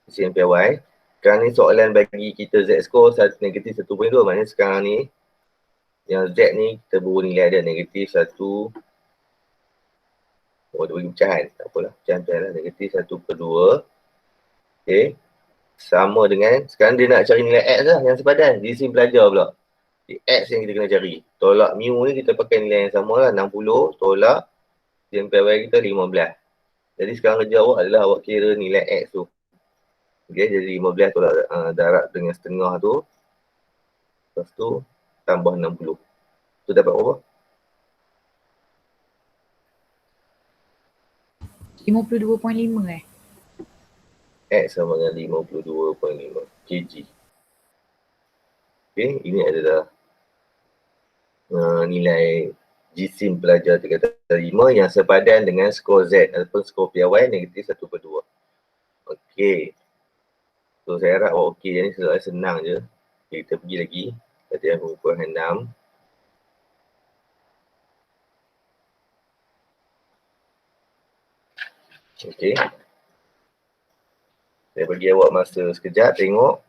S1: jisim PIY. Sekarang ni soalan bagi kita Z score negatif 1.2. Maknanya sekarang ni yang Z ni kita baru nilai dia negatif 1. Dia bagi pecahan. Tak apalah, pecahan lah. Negatif 1/2. Okay. Sama dengan, sekarang dia nak cari nilai X lah yang sepadan. Jisim pelajar pula. X yang kita kena cari. Tolak mu ni kita pakai nilai yang sama lah. 60 tolak jisim PIY kita 15. Jadi sekarang kerja awak adalah awak kira nilai X tu. Okay, jadi 15 tolak darab dengan setengah tu. Lepas tu tambah 60. Tu dapat berapa?
S3: 52.5
S1: X sama dengan 52.5 kg. Okay, ini adalah nilai jisim pelajar tingkatan 5 yang sepadan dengan skor Z ataupun skor piawai negatif 1/2. Okey. So saya harap awak okey, yang ni senang je. Okay, kita pergi lagi. Latihan pengukuran 6. Okey. Saya bagi awak masa sekejap tengok.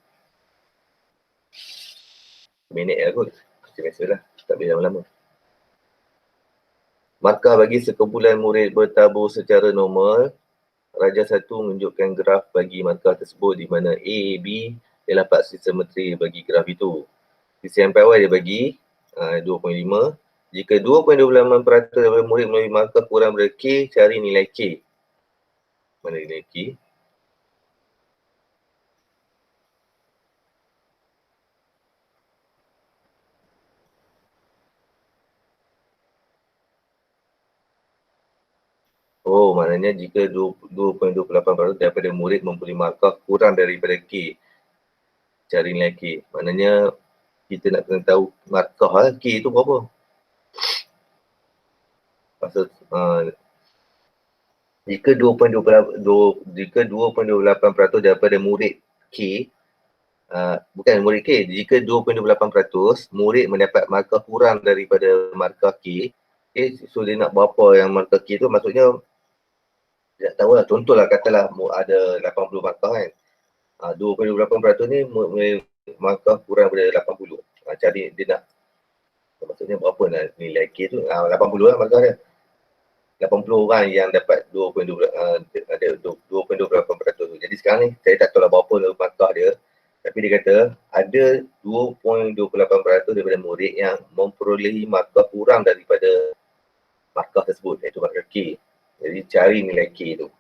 S1: Minit lah kot. Macam biasalah. Tak boleh lama-lama. Markah bagi sekumpulan murid bertabur secara normal. Raja 1 menunjukkan graf bagi markah tersebut di mana A, B ialah part simetri bagi graf itu. Sisi MPY dia bagi 2.5. Jika 2.28% daripada murid melalui markah kurang daripada K, cari nilai K. Mana nilai K? Oh, maknanya jika 2.28% daripada murid mempunyai markah kurang daripada K, cari nilai K. Maknanya kita nak kena tahu markah K tu berapa. Pasal jika 2.28% daripada murid K, bukan murid K, jika 2.28% murid mendapat markah kurang daripada markah K, okay, so dia nak berapa yang markah K tu, maksudnya dia tak tahu lah, contohlah katalah ada 80 markah kan. 2.8% ni markah kurang daripada 80. Cari dia nak, maksudnya berapa lah nilai K tu, 80 lah markah dia. 80 orang yang dapat 2.28%. Jadi sekarang ni saya tak tahu lah berapa markah dia. Tapi dia kata ada 2.28% daripada murid yang memperolehi markah kurang daripada markah tersebut, iaitu markah K. Jadi cari nilai K tu.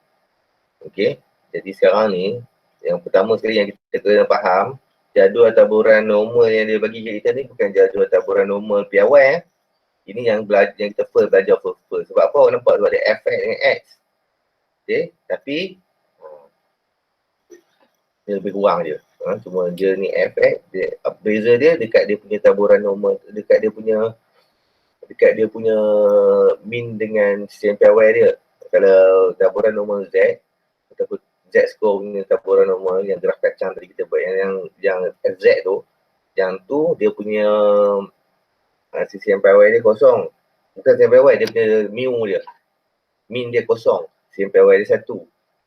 S1: Okey. Jadi sekarang ni yang pertama sekali yang kita kena faham, jadual taburan normal yang dia bagi kita ni bukan jadual taburan normal piawai. Ini yang yang kita belajar first. Sebab apa awak nampak sebab ada F dengan X. Okay. Tapi dia lebih kurang je. Cuma dia ni F, beza dia dekat dia punya taburan normal, dekat dia punya mean dengan sistem piawai dia. Kalau taburan normal Z ataupun Z score punya taburan normal yang graf kacang tadi kita buat, yang Z tu, yang tu dia punya sistem piawai dia kosong. Bukan sistem piawai, dia punya mu dia. Min dia kosong. Sistem piawai dia 1.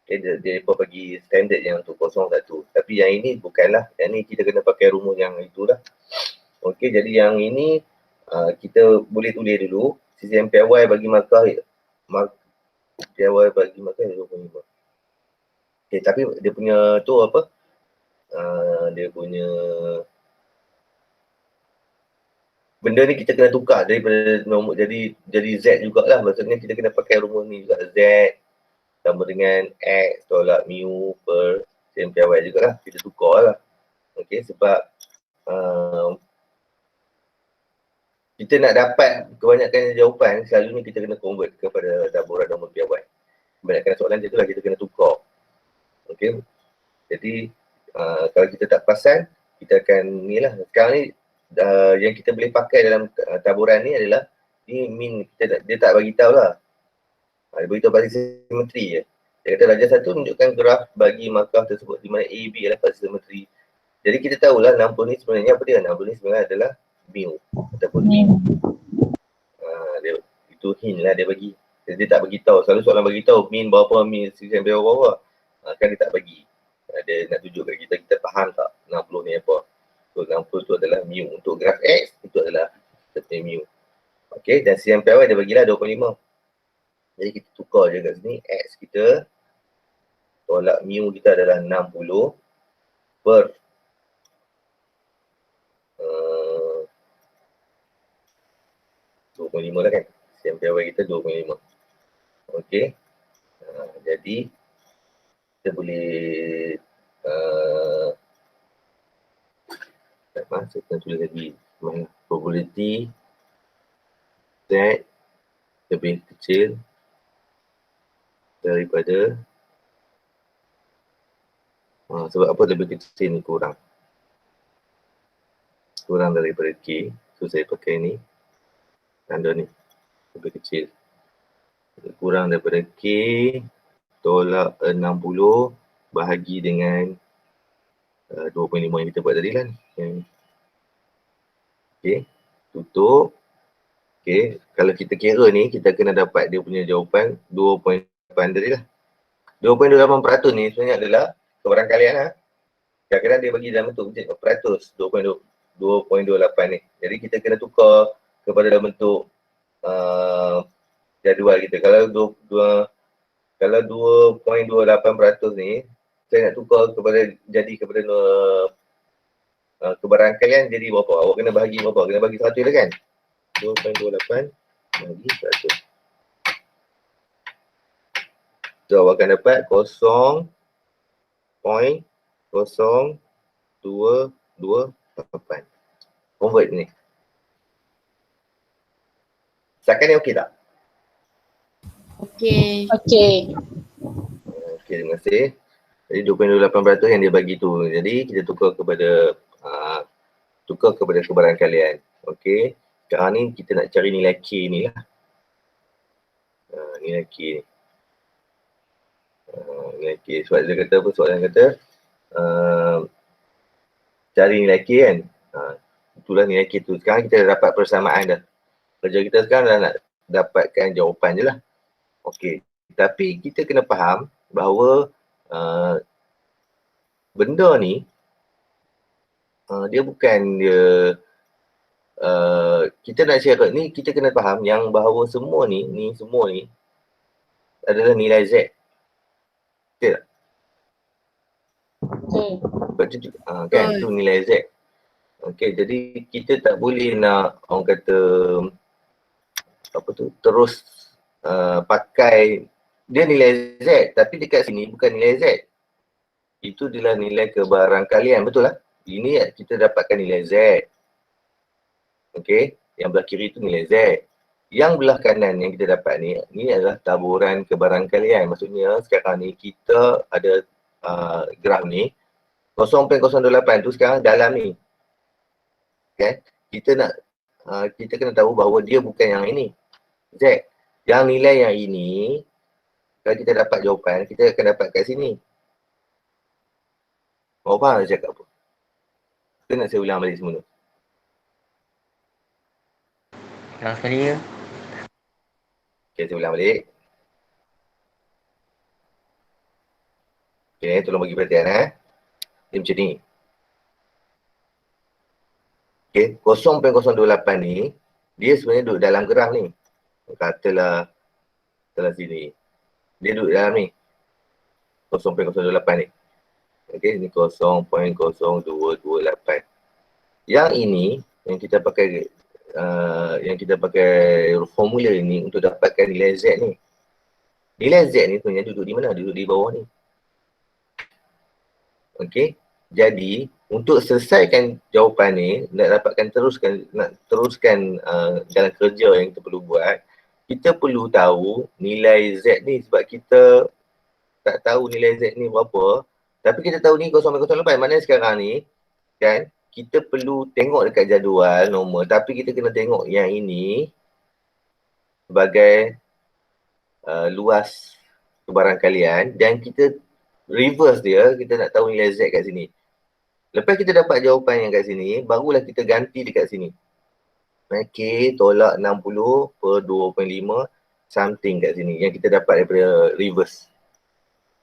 S1: Okay, dia bagi standard yang untuk 0, 1. Tapi yang ini bukanlah. Yang ni kita kena pakai rumus yang itulah. Okey, jadi yang ini kita boleh tulis dulu. Sistem piawai bagi markah piawai bagi markah 2.5. Okay, tapi dia punya tu apa? Dia punya benda ni kita kena tukar daripada nombor jadi Z jugalah. Maksudnya kita kena pakai rumus ni juga. Z sama dengan X tolak mu per sistem piawai jugalah. Kita tukar lah. Okay, sebab kita nak dapat kebanyakan jawapan, selalunya kita kena convert kepada taburan nombor piawai. Kebanyakan soalan macam itulah kita kena tukar. Okay, jadi kalau kita tak perasan, kita akan ni lah. Sekarang ni yang kita boleh pakai dalam taburan ni adalah ni min dia tak bagi tahu lah. Dia beritahu pasal simetri je. Dia kata Raja 1 tunjukkan graf bagi markah tersebut di mana A, B adalah pasal simetri. Jadi kita tahulah 60 ni sebenarnya apa dia? 60 ni sebenarnya adalah mu ataupun min. Itu hint lah dia bagi. Dia tak bagi tahu. Selalu soalan bagi tahu min berapa, min sistem berapa. Kan dia tak bagi. Dia nak tunjuk kat kita faham tak 60 ni apa. So 60 tu adalah mu. Untuk graf X, itu adalah seperti mu. Okay, dan sistem piawai dia bagilah 25. Jadi kita tukar je kat sini. X kita tolak mu kita adalah 60 per 2.5 lah kan. Sistem piawai kita 2.5. Okay. Jadi kita boleh saya akan tulis lagi probability Z lebih kecil daripada Sebab apa lebih kecil ni kurang. Kurang daripada K. So saya pakai ni. Tanda ni. Lebih kecil. Kurang daripada K tolak 60 bahagi dengan 2.5 yang kita buat tadi lah ni. Okay. Tutup. Okay. Kalau kita kira ni, kita kena dapat dia punya jawapan 2.8 tadi lah. 2.28% ni sebenarnya adalah kebarangkalian lah. Kadang-kadang dia bagi dalam bentuk peratus 2.28 ni. Jadi kita kena tukar kepada dalam bentuk jadual kita. Kalau 2.28% ni, saya nak tukar kepada kebarangkalian jadi berapa? Awak kena bahagi berapa? Kena bagi 100 lah kan? 2.28 bagi 100. So awak akan dapat 0.0228. Convert ni. Setakat ni okey tak?
S3: Okey.
S2: Okay.
S1: Okey, terima kasih. Jadi 2.28% yang dia bagi tu. Jadi kita tukar kepada kebarangkalian. Okey. Sekarang ni kita nak cari nilai K ni lah. Nilai K ni. Nilai K. Sebab dia kata apa? Soalan kata cari nilai K kan. Itulah nilai K tu. Sekarang kita dah dapat persamaan dah. Kerja kita sekarang dah nak dapatkan jawapan je lah. Okey. Tapi kita kena faham bahawa benda ni dia bukan kita nak share ni, kita kena faham yang bahawa semua ni adalah nilai Z. Betul tak? Sebab tu kan tu nilai Z. Okey, jadi kita tak boleh nak orang kata apa tu terus pakai dia nilai Z tapi dekat sini bukan nilai Z. Itu adalah nilai kebarangkalian, betul lah. Ini kita dapatkan nilai Z. Okey, yang belah kiri itu nilai Z. Yang belah kanan yang kita dapat ni adalah taburan kebarangkalian. Maksudnya sekarang ni kita ada graf ni 0.08 tu sekarang dalam ni. Okay? Kita kena tahu bahawa dia bukan yang ini. Z. Yang nilai yang ini kalau kita dapat jawapan, kita akan dapat kat sini. Awak faham saya cakap apa? Kita nak saya ulang balik semula.
S4: Ulang sekali ke?
S1: Okay, saya ulang balik. Okay, tolong bagi perhatian dia macam ni. Okay, 0.028 ni, dia sebenarnya duduk dalam graf ni. Katalah sini. Dia duduk dalam ni. 0.028 ni. Okay, ni 0.0228. Yang ini, yang kita pakai formula ini untuk dapatkan nilai Z ni. Nilai Z ni sebenarnya duduk di mana? Duduk di bawah ni. Okey. Jadi, untuk selesaikan jawapan ni, nak teruskan jalan kerja yang kita perlu buat, kita perlu tahu nilai Z ni sebab kita tak tahu nilai Z ni berapa. Tapi kita tahu ni 0.08. Maknanya sekarang ni, kan, kita perlu tengok dekat jadual nombor tapi kita kena tengok yang ini sebagai luas kebarangkalian dan kita reverse dia, kita nak tahu nilai Z kat sini. Lepas kita dapat jawapan yang kat sini, barulah kita ganti dekat sini. K tolak 60 per 2.5 something kat sini yang kita dapat daripada reverse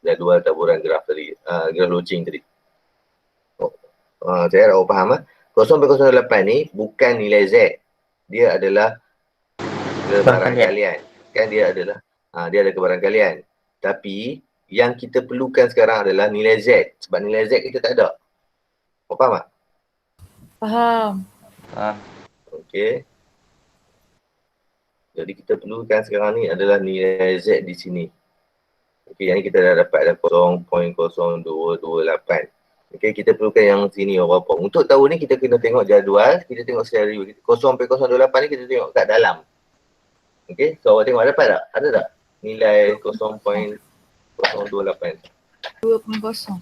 S1: jadual taburan graf tadi, graf launching tadi. Saya harap awak faham 0.08 ni bukan nilai Z. Dia adalah kebarangkalian. Kan dia adalah dia ada kebarangkalian. Tapi yang kita perlukan sekarang adalah nilai Z. Sebab nilai Z kita tak ada. Awak faham tak?
S3: Faham.
S1: Okey. Jadi kita perlukan sekarang ni adalah nilai Z di sini. Okey, yang ni kita dah dapat dah 0.0228. Okey, kita perlukan yang sini berapa. Untuk tahu ni kita kena tengok jadual, kita tengok stereo. 0.028 ni kita tengok kat dalam. Okey, so awak tengok dapat tak? Ada tak? Nilai 0.028.
S3: 2.0.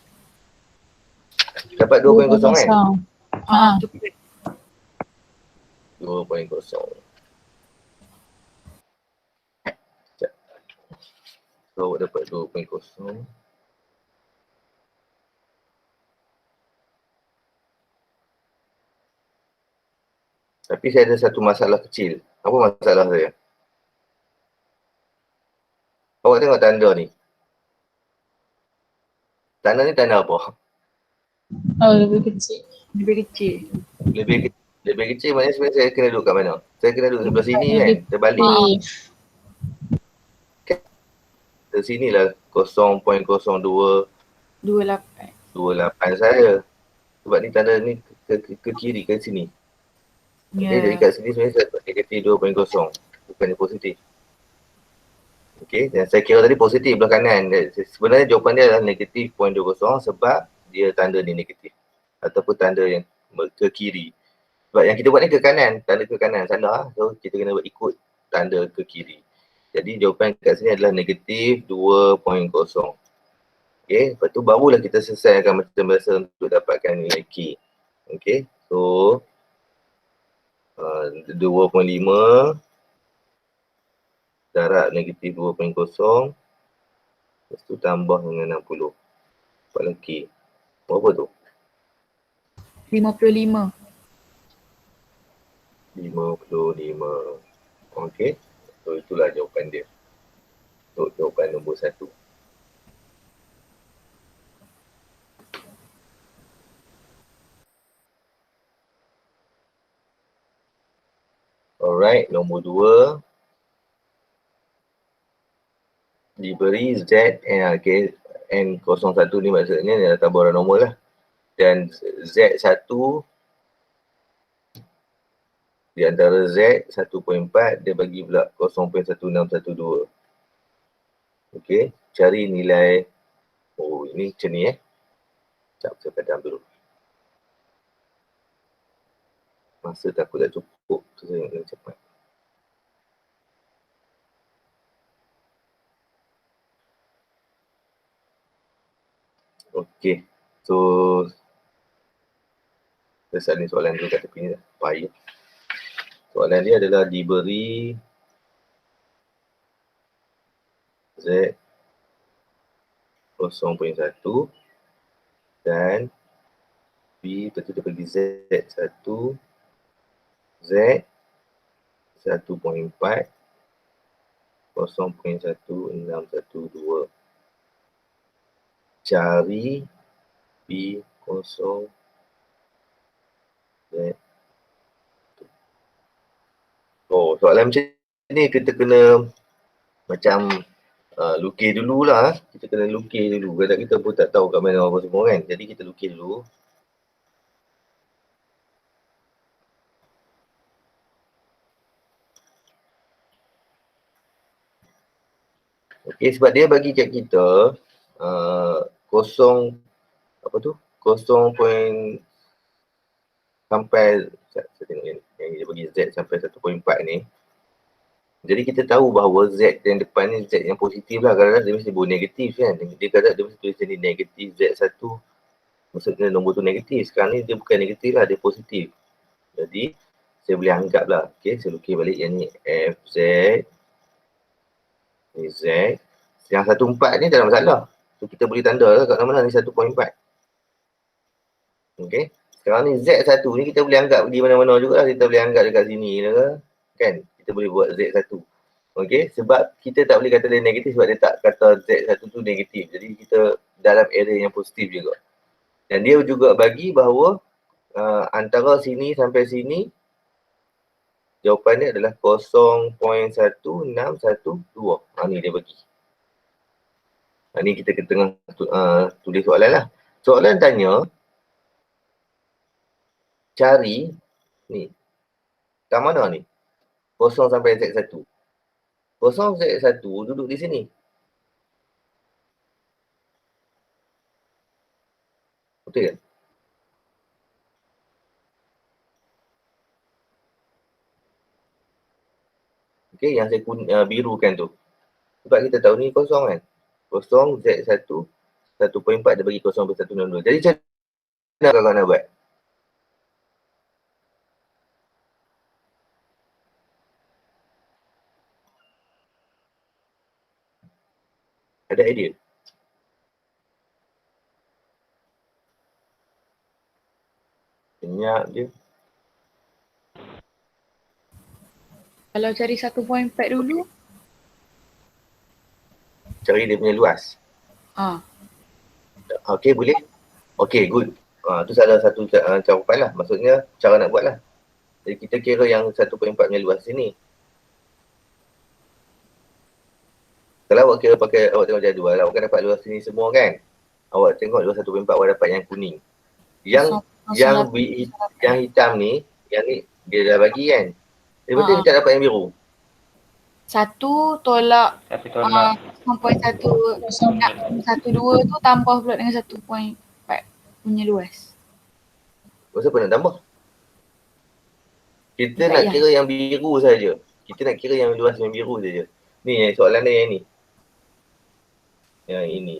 S1: Dapat 2.0 kan?
S3: Cepat.
S1: 2.0. Sekejap. So, dapat 2.0. Tapi saya ada satu masalah kecil. Apa masalah saya? Awak tengok tanda ni. Tanda ni tanda apa?
S2: Oh, lebih kecil.
S3: Lebih kecil.
S1: Lebih kecil maknanya sebenarnya saya kena duduk kat mana? Saya kena duduk sebelah sini kan? Terbalik. Ke sini lah 0.02
S3: 28.
S1: 28 saya. Sebab ni tanda ni ke kiri, ke sini. Okay, jadi kat sini sebenarnya saya dapat negatif 2.0. Bukannya positif. Okay, dan saya kira tadi positif belah kanan. Sebenarnya jawapan dia adalah negatif 0.20 sebab dia tanda ni negatif. Ataupun tanda yang ke kiri. Sebab yang kita buat ni ke kanan, tanda ke kanan. Salah, so kita kena ikut tanda ke kiri. Jadi jawapan kat sini adalah negatif 2.0. Okay, lepas tu barulah kita selesaikan macam biasa untuk dapatkan nilai K. Okay, so 2.5 darab negatif 2.0 lepas tu tambah dengan 60. Dapatlah K. Berapa tu?
S3: 55.
S1: 55. Okay, so itulah jawapan dia. Untuk jawapan nombor 1. Alright, nombor 2. Diberi Z, okay, N01 ni maksudnya adalah taburan nombor lah. Dan Z1 di antara Z 1.4 dia bagi pula 0.1612. Okey, cari nilai. Oh, ini macam ni Sekejap, saya padam dulu. Masa takut tak cukup, so saya nak cepat. Okey, so saya salin soalan dulu kat tepi ni dah, payah. Soalan dia adalah diberi Z 0.1 dan B, lepas tu dia bagi Z1, Z 1.4, 0.1612. Cari B0 Z. Oh, soalan macam ni kita kena macam lukis dululah. Kita kena lukis dulu. Kadang kita pun tak tahu kat mana apa semua kan. Jadi kita lukis dulu. Okey, sebab dia bagi kat kita kosong apa tu? Kosong point sampai saya tengok yang dia bagi Z sampai 1.4 ni. Jadi kita tahu bahawa Z yang depan ni Z yang positif lah. Kadang-kadang dia mesti boleh negatif kan. Dia kadang dia mesti tulis ni negatif Z1. Maksudnya nombor tu negatif. Sekarang ni dia bukan negatif lah, dia positif. Jadi saya boleh anggap lah. Okay, saya lukis balik yang ni FZ. Ni Z. Yang 1.4 ni tak ada masalah. So kita boleh tanda lah kat mana-mana ni 1.4. Okay. Sekarang ni Z1 ni kita boleh anggap di mana-mana juga lah. Kita boleh anggap dekat sini lah. Kan? Kita boleh buat Z1. Okay. Sebab kita tak boleh kata dia negatif sebab dia tak kata Z1 tu negatif. Jadi kita dalam area yang positif juga. Dan dia juga bagi bahawa antara sini sampai sini jawapannya adalah 0.1612. Ni dia bagi. Ni kita ke tengah tulis soalan lah. Soalan tanya, cari ni. Kat mana ni? 0 sampai Z1. 0 Z1 duduk di sini. Betul kan? Okay, yang saya birukan tu. Sebab kita tahu ni kosong kan. 0 Z1 1.4 dia bagi 0.162. Jadi mana kau nak buat? Ada idea? Senyap je.
S3: Kalau cari 1.4 dulu.
S1: Cari dia punya luas. Okay, boleh? Okay, good. Tu salah satu cakupan lah. Maksudnya cara nak buat lah. Jadi kita kira yang 1.4 punya luas sini. Kalau awak kira pakai, awak tengok jadual, awak kan dapat luas sini semua kan? Awak tengok luas 1.4, awak dapat yang kuning. Yang hitam ni, yang ni dia dah bagi kan? Dia betul kita dapat yang biru.
S3: 1 tolak 0.1 12 tu tambah pula dengan 1.4 punya luas.
S1: Masa apa nak tambah? Kita
S3: Tak
S1: nak
S3: payah.
S1: kira yang biru saja. Kita nak kira yang luas yang biru saja. Ni soalan dia yang ni. Yang ini.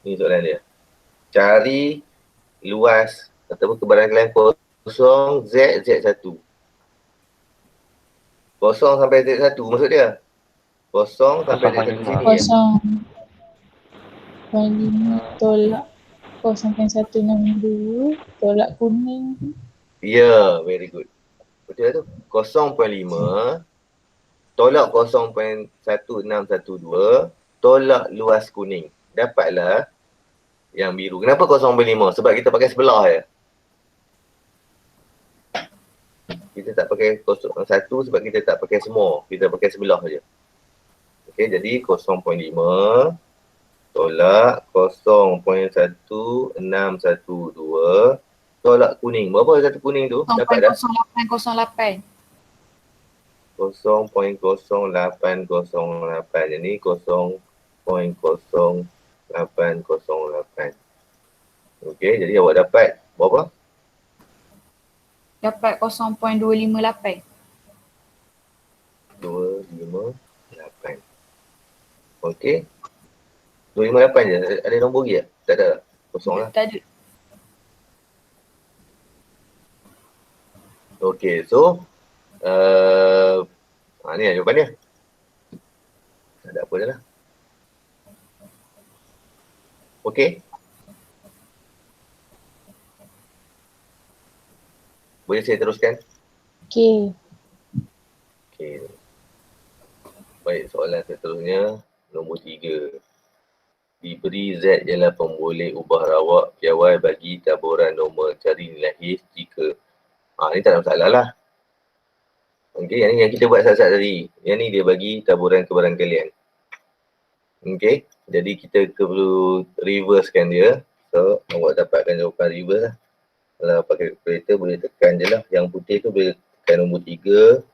S1: Ni soalan dia. Cari luas ataupun kebarangkalian kosong Z, Z1. Kosong sampai Z1 maksud dia. Kosong sampai Z1 sini kan?
S2: 0.5 tolak 0.162 tolak kuning.
S1: Ya, very good. Betul tu. 0.5 tolak 0.1612 tolak luas kuning. Dapatlah yang biru. Kenapa 0.5? Sebab kita pakai sebelah je. Kita tak pakai 1 sebab kita tak pakai semua. Kita pakai sebelah je. Okey, jadi 0.5 tolak 0.1612 tolak kuning. Berapa satu kuning tu? Dapat dah?
S3: 0.0808.
S1: 0.0808. Jadi 0.0808. Okey, jadi awak dapat berapa?
S3: Dapat 0.258.
S1: 258. Okey. 258 je. Ada nombor lagi tak? Tak ada. Kosong lah.
S3: Tak ada.
S1: Okey, so ni lah jawapan dia. Tak ada apa dah lah. Okey. Boleh saya teruskan?
S2: Okay.
S1: Okey. Baik, soalan seterusnya nombor 3. Diberi Z ialah pemboleh ubah rawak piawai bagi taburan nombor, cari nilai H jika ni tak ada masalah lah. Okey, yang kita buat saat-saat tadi. Yang ni dia bagi taburan kebarangkalian. Okey, jadi kita perlu reversekan dia. So, awak dapatkan jawapan reverse lah. Kalau pakai kalkulator boleh tekan je lah. Yang putih tu boleh tekan nombor 3.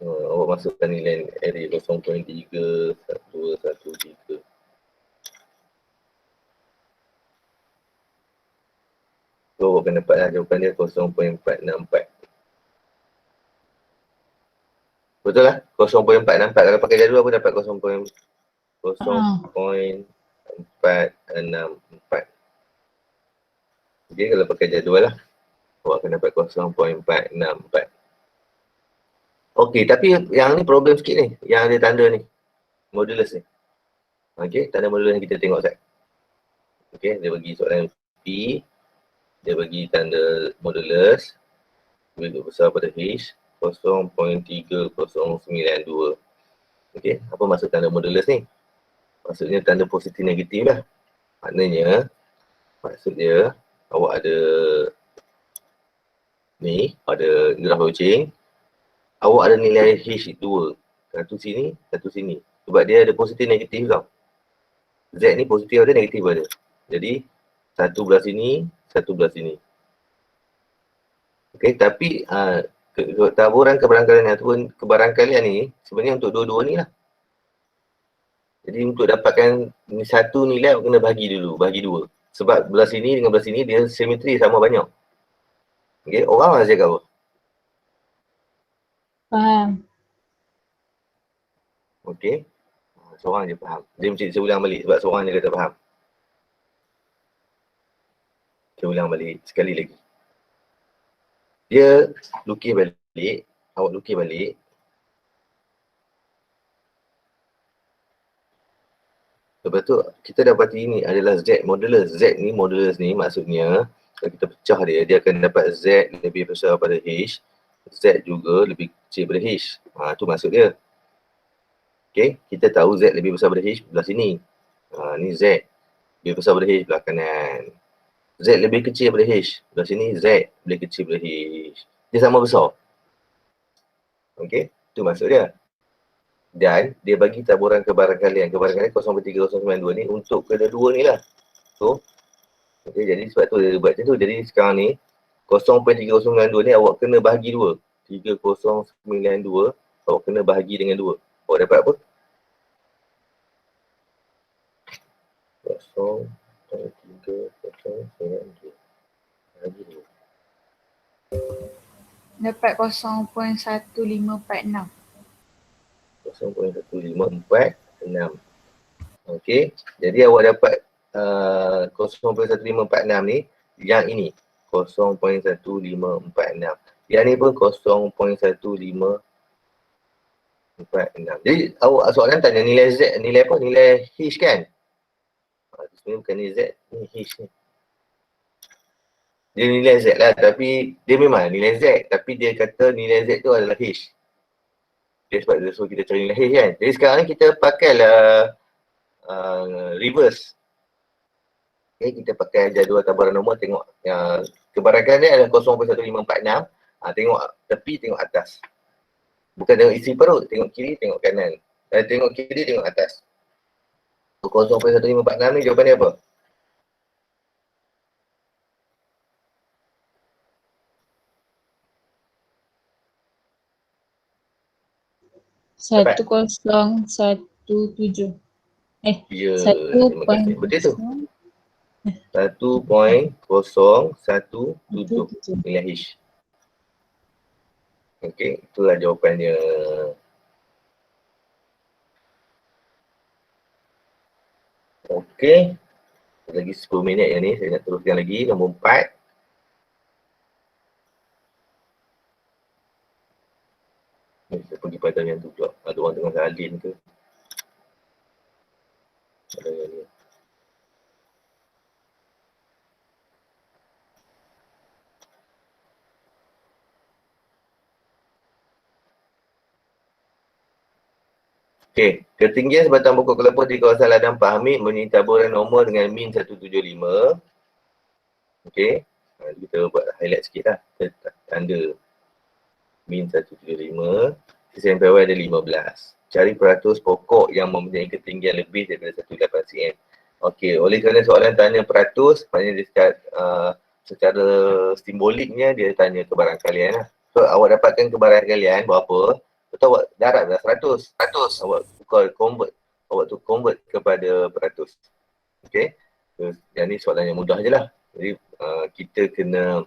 S1: Awak masukkan nilai array 0.3, 1, 1, 3. So, awak akan dapatlah jawapan dia 0.464. Betul lah? 0.464. Kalau pakai jadual pun dapat 0.464. Okey, kalau pakai jadual lah. Awak akan dapat 0.464. Okey, tapi yang ni problem sikit ni. Yang ada tanda ni. Modulus ni. Okey, tanda modulus ni kita tengok sekejap. Okey, dia bagi soalan P. Dia bagi tanda modulus. Dia besar pada H. 0.3092. Okey, apa maksud tanda modulus ni? Maksudnya tanda positif negatif lah. Maknanya, maksud dia, awak ada ni, ada graf loceng. Awak ada nilai H2. Satu sini, satu sini. Sebab dia ada positif negatif tau. Z ni positif ada, negatif ada. Jadi, satu belah sini, satu belah sini. Okey, tapi taburan kebarangkalian ataupun kebarangkalian ni sebenarnya untuk dua-dua ni lah. Jadi untuk dapatkan satu nilai awak kena bagi dulu, bagi dua. Sebab belah sini dengan belah sini dia simetri sama banyak. Okey, orang lah cakap apa?
S2: Faham.
S1: Okey. Seorang je faham. Dia mesti saya ulang balik sebab seorang je kata faham. Saya ulang balik sekali lagi. Dia lukis balik, awak lukis balik. Lepas tu kita dapati ini adalah Z modulus. Z ni modulus ni maksudnya kalau kita pecah dia, dia akan dapat Z lebih besar pada H. Z juga lebih kecil pada H. Tu maksud dia. Okay, kita tahu Z lebih besar pada H belah sini. Ni Z lebih besar pada H belah kanan. Z lebih kecil pada H. Belah sini Z lebih kecil pada H. Dia sama besar. Okay, tu maksud dia. Dan dia bagi taburan kebarangkalian. Kebarangkalian 0.3092 ni untuk kedua-dua ni lah. So, okay, jadi sebab tu dia buat macam tu. Jadi sekarang ni 0.3092 ni awak kena bahagi 2. 3092 awak kena bahagi dengan 2. Awak dapat apa? 0.3092 bahagi 2.
S3: Dapat 0.1546.
S1: 0.1546. Okey, jadi awak dapat 0.1546 ni yang ini 0.1546. Yang ni pun 0.1546. Jadi awak soalan tanya nilai Z, nilai apa? Nilai H kan? Sebenarnya bukan ni Z, ni H ni. Dia nilai Z lah, tapi dia memang nilai Z, tapi dia kata nilai Z tu adalah H. Dia sebab dia suruh kita cari nilai H kan. Jadi sekarang ni kita pakailah reverse. Okay, kita pakai jadual taburan nombor, tengok kebarangkalian dia adalah 0.1546. Tengok tepi, tengok atas. Bukan tengok isi perut, tengok kiri, tengok kanan. Tengok kiri, tengok atas. 0.1546 ni jawapan dia apa?
S2: Satu kosong satu tujuh.
S1: Ya,
S2: Satu
S1: terima
S2: point
S1: kasih. Betul tu. 1.017 nilai H. Okey, itulah jawapannya. Okey. Lagi 10 minit yang ni, saya nak teruskan lagi. Nombor 4. Saya pergi pada yang tu pula. Ada orang tengah salin ke? Ada yang ni. Okey, ketinggian sebatang pokok kelapa di kawasan ladang Pak Hamid mempunyai taburan normal dengan min 175. Okey, kita buat highlight sikit lah. Kita tanda min 175, sisi yang bawah ada 15. Cari peratus pokok yang mempunyai ketinggian lebih daripada 18 cm. Okey, oleh kerana soalan tanya peratus, maknanya dia secara simboliknya dia tanya kebarangkalian lah. So, awak dapatkan kebarangkalian berapa? Betul awak darab dah 100. Awak convert. Awak tu convert kepada peratus. Okey. Yang ni soalan yang mudah je lah. Jadi kita kena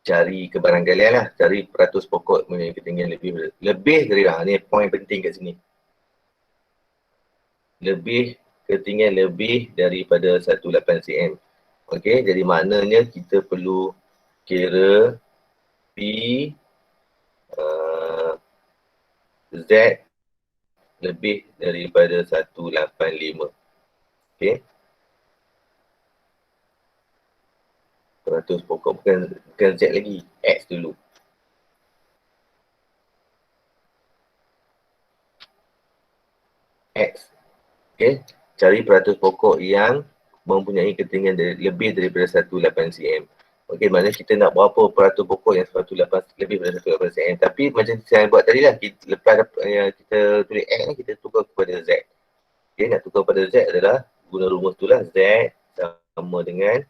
S1: cari kebarangkalian lah. Cari peratus pokok punya ketinggian lebih dari ni poin penting kat sini. Ketinggian lebih daripada 18 cm. Okey, jadi maknanya kita perlu kira P Z lebih daripada 185. Okey. Peratus pokok bukan Z lagi, X dulu. X. Okey. Cari peratus pokok yang mempunyai ketinggian lebih daripada 18 cm. Okey, maknanya kita nak berapa peratus pokok yang lebih daripada 18 cm. Tapi macam saya buat tadi lah, lepas kita tulis X ni, kita tukar kepada Z. Okey, nak tukar kepada Z adalah guna rumus tu lah. Z sama dengan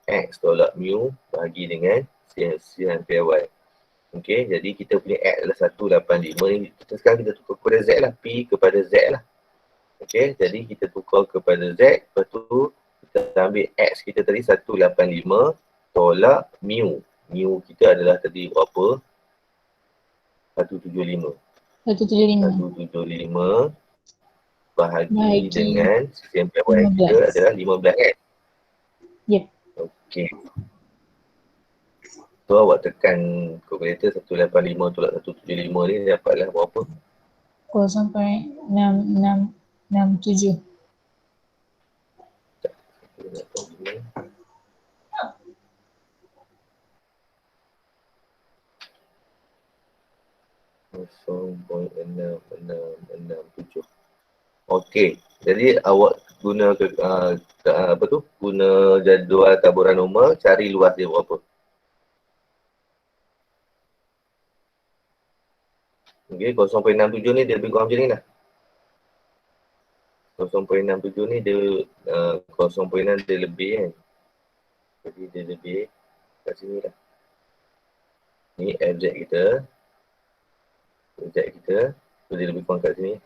S1: X tolak mu bagi dengan sihan PY. Okey, jadi kita punya X adalah 185 ni. Sekarang kita tukar kepada Z lah. P kepada Z lah. Okey, jadi kita tukar kepada Z. Lepas tu kita ambil X kita tadi 185 tolak mu. Mu kita adalah tadi berapa? 175.
S2: 175.
S1: bahagi
S2: Bahagi
S1: dengan CMPY kita
S2: 15.
S1: adalah 15 kan?
S2: Yep.
S1: Okey. So awak tekan kalkulator 185 tolak 175 ni dapatlah berapa?
S2: 0.6667.
S1: .6667. Okey. Jadi awak guna guna jadual taburan normal, cari luas dia berapa. Okey, 0.67 ni dia lebih kurang macam ni lah. 0.67 ni dia 0.6 dia lebih kan. Jadi dia lebih kat sini lah. Ni FZ kita. FZ kita. So dia lebih kurang kat sini.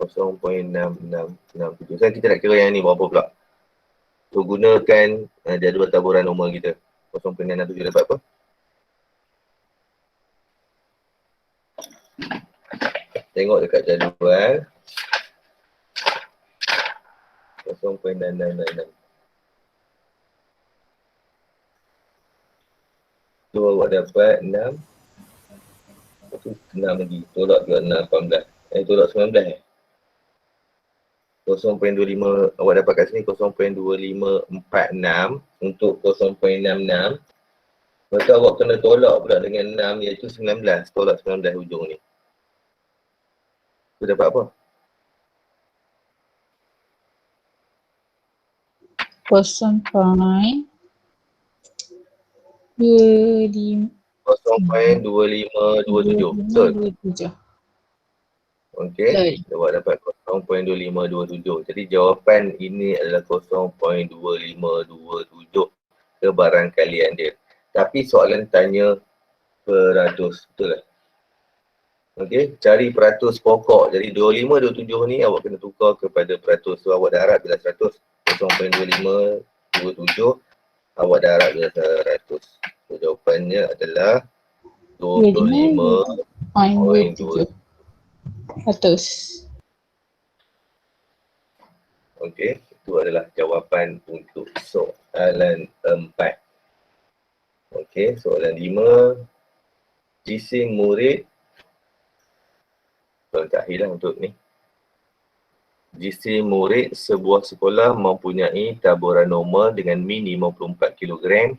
S1: 0.6667. Sekarang kita nak kira yang ni berapa pula. So gunakan jadual taburan normal kita. 0.67 dapat apa? Tengok dekat jadual. 0.6666. So awak dapat 6. Lepas tu 6 lagi. Tolak juga 6, 18. Tolak 19 0.25 awak dapat kat sini 0.2546 untuk 0.66. Lepas tu awak kena tolak pula dengan 6 iaitu 19. Tolak 19 hujung ni. Tu dapat apa?
S2: 0.2527.
S1: 0.2527. Okey. Awak dapat 0.2527. Jadi jawapan ini adalah 0.2527 kebarangkalian dia. Tapi soalan tanya peratus. Betul tak? Okey, cari peratus pokok. Jadi 25, 27 ni awak kena tukar kepada peratus. So awak dah harap bila 100. 0.25, 27. Awak dah harap bila 100. So jawapannya adalah 25.2.
S2: 100.
S1: Okey, itu adalah jawapan untuk soalan 4. Okey, soalan 5. Jisim murid. Soalan terakhir lah untuk ni. Jisim murid sebuah sekolah mempunyai taburan normal dengan min 54 kg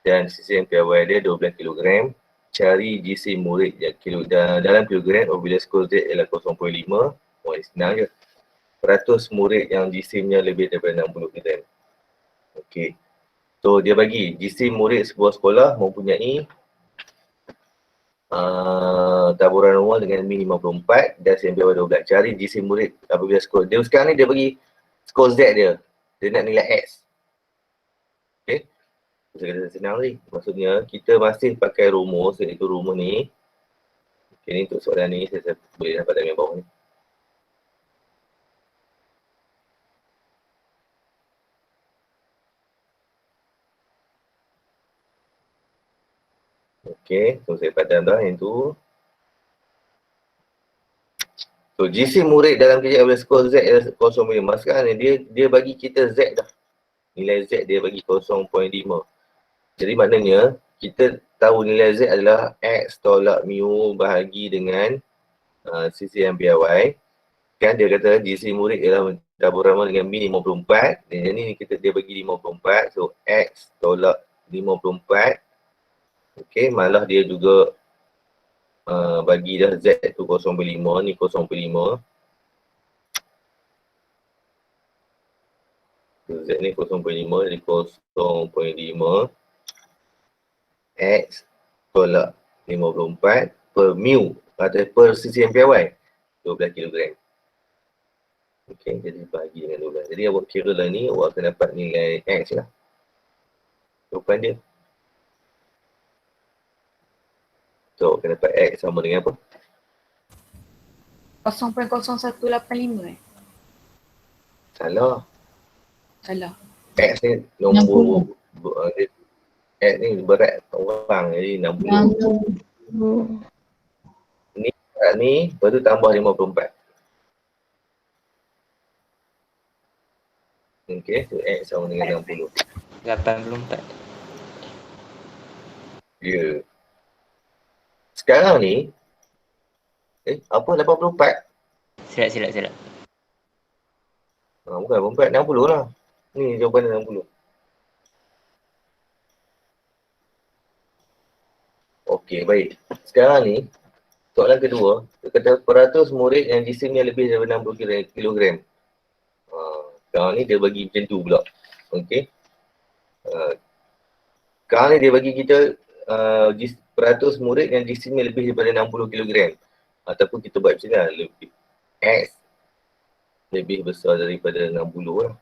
S1: dan jisim PY dia 12 kg. Cari jisim murid dalam kilogram apabila skor Z ialah 0.5. Oh, ini senang je. Peratus murid yang jisimnya lebih daripada 60 kg. Okey. So dia bagi jisim murid sebuah sekolah mempunyai taburan normal dengan min 54 dan CMPY 12. Cari jisim murid apabila skor. Dia sekarang ni dia bagi skor Z dia. Dia nak nilai X. Okey. Saya kata senang ni. Maksudnya kita masih pakai rumus iaitu rumus ni. Okey, ni untuk soalan ni saya boleh dapat dalam bawah ni. Okey, so saya padam dah yang tu. So jisim murid dalam kerja apabila skor Z ialah 0.5. Sekarang ni dia bagi kita Z dah. Nilai Z dia bagi 0.5. Jadi maknanya kita tahu nilai Z adalah X tolak mu bahagi dengan CCMPY. Kan dia kata jisim murid ialah taburan normal dengan min 54. Dan ni dia bagi 54. So X tolak 54. Okey, malah dia juga bagi dah Z tu 0.5, ni 0.5. Z ni 0.5, jadi 0.5 X tolak 54 per mu atau per CCMPY 12 kg. Okey, jadi bahagi dengan 12. Jadi awak kira lah ni, awak akan dapat nilai X lah. Jawapan dia. So, awak akan dapat X sama dengan apa?
S3: 0.0185
S1: Salah.
S3: Salah.
S1: X ni nombor X ni berat orang, jadi 60. Ni berat ni, lepas tu tambah 54. Okay, so X sama dengan 60.
S4: 84.
S1: Ya. Sekarang ni, apa 84?
S4: Silap.
S1: Bukan 84, 60 lah. Ni jawapan dia 60. Okey, baik. Sekarang ni, soalan kedua, dia kata peratus murid yang jisimnya lebih daripada 60 kilogram. Sekarang ni dia bagi macam tu pula. Okey. Sekarang ni dia bagi kita peratus murid yang jisimnya lebih daripada 60 kilogram. Ataupun kita buat macam ni lah, lebih X lebih besar daripada 60 lah.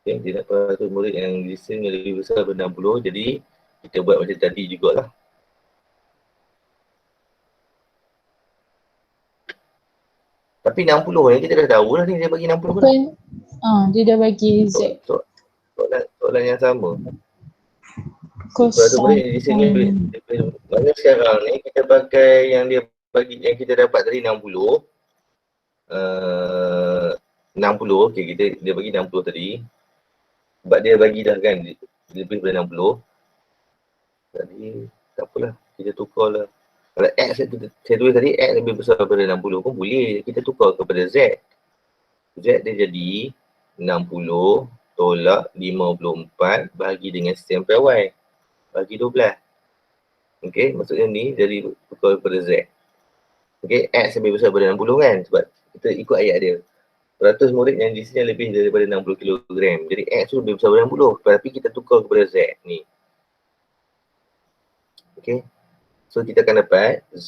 S1: Okay, dia nak peratus murid yang jisimnya lebih besar daripada 60, jadi kita buat macam tadi jugalah. Tapi 60 ni kita dah tahu lah ni dia bagi 60
S2: Apa? Dia dah bagi Z.
S1: Soalan yang sama. Peratus
S2: Kosong.
S1: murid yang jisimnya lebih. Maksudnya sekarang ni kita pakai yang dia bagi, yang kita dapat tadi 60. 60, okay, dia bagi 60 tadi. Sebab dia bagi dah kan lebih daripada 60. Jadi tak apalah, kita tukar lah. Kalau X saya tulis tadi X lebih besar daripada 60 pun boleh. Kita tukar kepada Z. Z dia jadi 60 tolak 54 bahagi dengan sampai Y. Bagi 12. Okay, maksudnya ni jadi tukar kepada Z. Okay, X lebih besar daripada 60 kan. Sebab kita ikut ayat dia. Peratus murid yang jisimnya lebih daripada 60 kilogram. Jadi X tu lebih besar daripada 60. Tapi kita tukar kepada Z ni. Okay. So kita akan dapat Z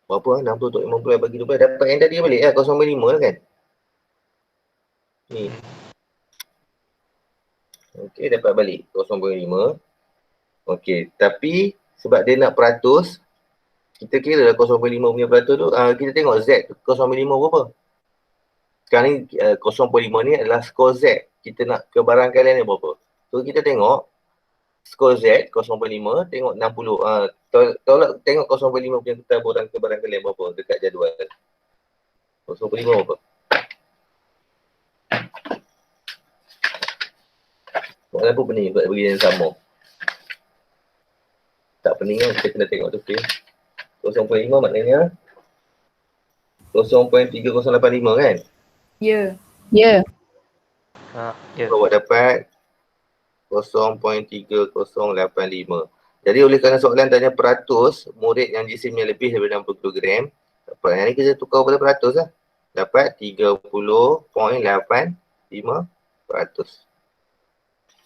S1: berapa lah? 60 untuk 50 bagi 12. Dapat yang tadi balik lah. 0,5 lah kan. Ni. Okay, dapat balik 0,5. Okay, tapi sebab dia nak peratus, kita kira lah 0,5 punya peratus tu. Kita tengok Z 0,5 berapa. Sekarang ni 0,5 ni adalah skor Z. Kita nak kebarangkalian ni berapa. So kita tengok skor Z 0,5, tengok 60. Tolak tengok 0,5 punya ketaburan kebarangkalian berapa dekat jadual. 0,5 berapa? Soalan pun pening sebab bagi yang sama. Tak pening kan, kita kena tengok tu. Okay. 0,5 maknanya 0.3085 kan?
S3: Ya.
S2: Ya.
S4: Ya.
S1: Awak dapat 0.3085. Jadi oleh kerana soalan tanya peratus murid yang jisimnya lebih daripada 60 kilogram, yang ni kita tukar pada peratus lah. Dapat 30.85%.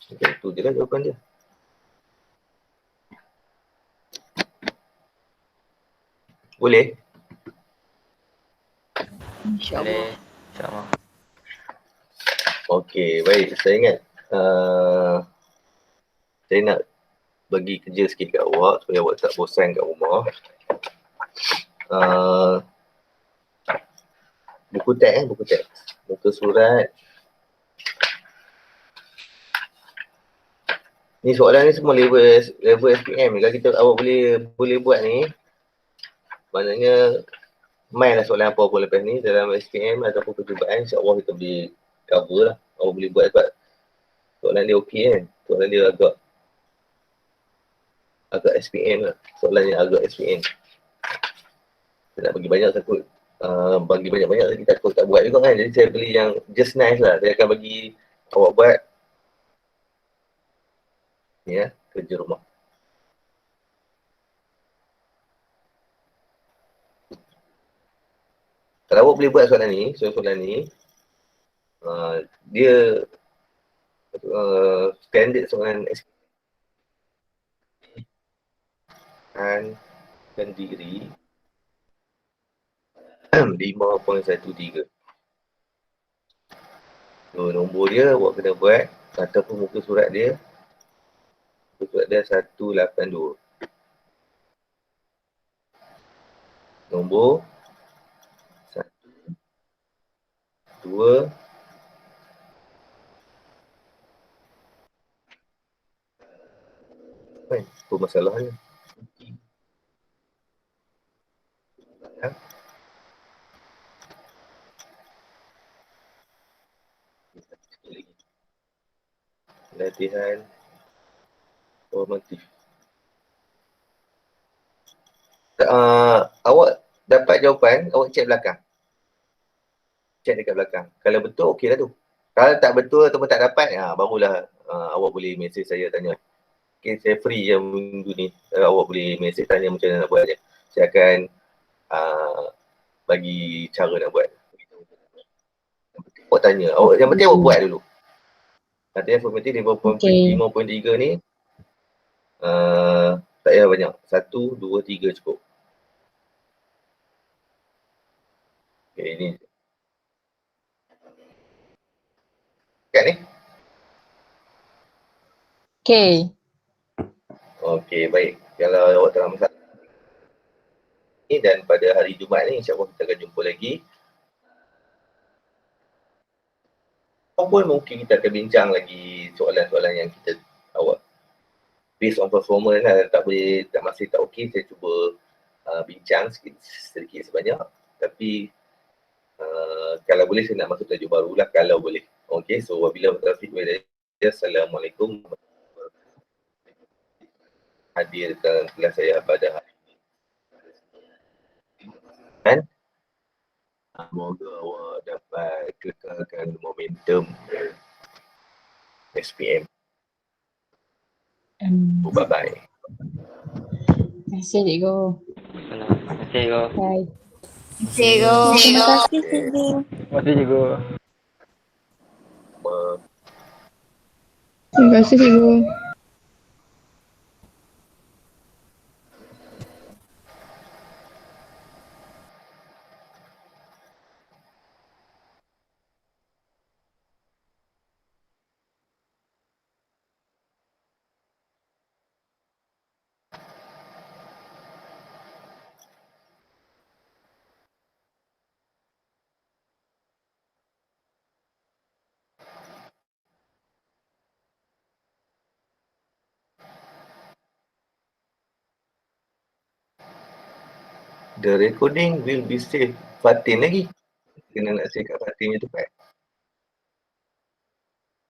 S1: Okay, tu je lah jawapan dia. Boleh?
S3: InsyaAllah.
S4: InsyaAllah.
S1: Okey, baik. Saya ingat saya nak bagi kerja sikit kat awak supaya awak tak bosan kat rumah. Buku teks buku teks. Muka surat. Ni soalan ni semua level SPM. Kalau kita awak boleh buat ni, maknanya main lah soalan apa pun lepas ni dalam SPM ataupun percubaan, insya-Allah kita boleh cover lah. Awak boleh buat sebab soalan dia okey kan. Soalan dia agak SPM lah. Soalan yang agak SPM. Saya nak bagi banyak takut. Bagi banyak-banyak lagi takut tak buat juga kan. Jadi saya beli yang just nice lah. Saya akan bagi awak buat ni ya, kerja rumah. Kalau awak boleh buat soalan ni, dia standard soalan dan diri 5.13. So, nombor dia awak kena buat ataupun muka surat dia 182. Nombor 1, 2, apa masalahnya? latihan formatif. Awak dapat jawapan, awak cek belakang. Cek dekat belakang. Kalau betul, okey lah tu. Kalau tak betul ataupun tak dapat, barulah awak boleh mesej saya tanya. Okay, saya free je minggu ni. Awak boleh mesej tanya macam mana nak buat je. Saya akan bagi cara nak buat. Awak tanya. Yang penting awak buat dulu. Latihan formatif 5.3 ni tak payah banyak. 1, 2, 3 cukup. Okay, ini. Kat ni?
S2: Okay.
S1: Okey, baik. Kalau awak tak ada masalah ni, dan pada hari Jumaat ni insya-Allah kita akan jumpa lagi. Ataupun mungkin kita akan bincang lagi soalan-soalan yang kita awak based on performance lah. Masih tak okey, saya cuba bincang sedikit sebanyak. Tapi kalau boleh saya nak masuk tajuk baru lah kalau boleh. Okey, so wabillahi taufiq wal hidayah. Assalamualaikum. Hadir dalam kelas saya pada hari ini. Dan semoga awak dapat kekalkan momentum SPM. Bye-bye.
S2: Terima kasih, Cikgu.
S4: Terima kasih, Cikgu.
S2: Bye.
S3: Cikgu.
S5: Terima kasih, Cikgu.
S4: Terima kasih, Cikgu.
S2: Terima kasih, Cikgu.
S1: The recording will be saved. Fatin lagi. Kena nak save kat Fatin je tu, Pat.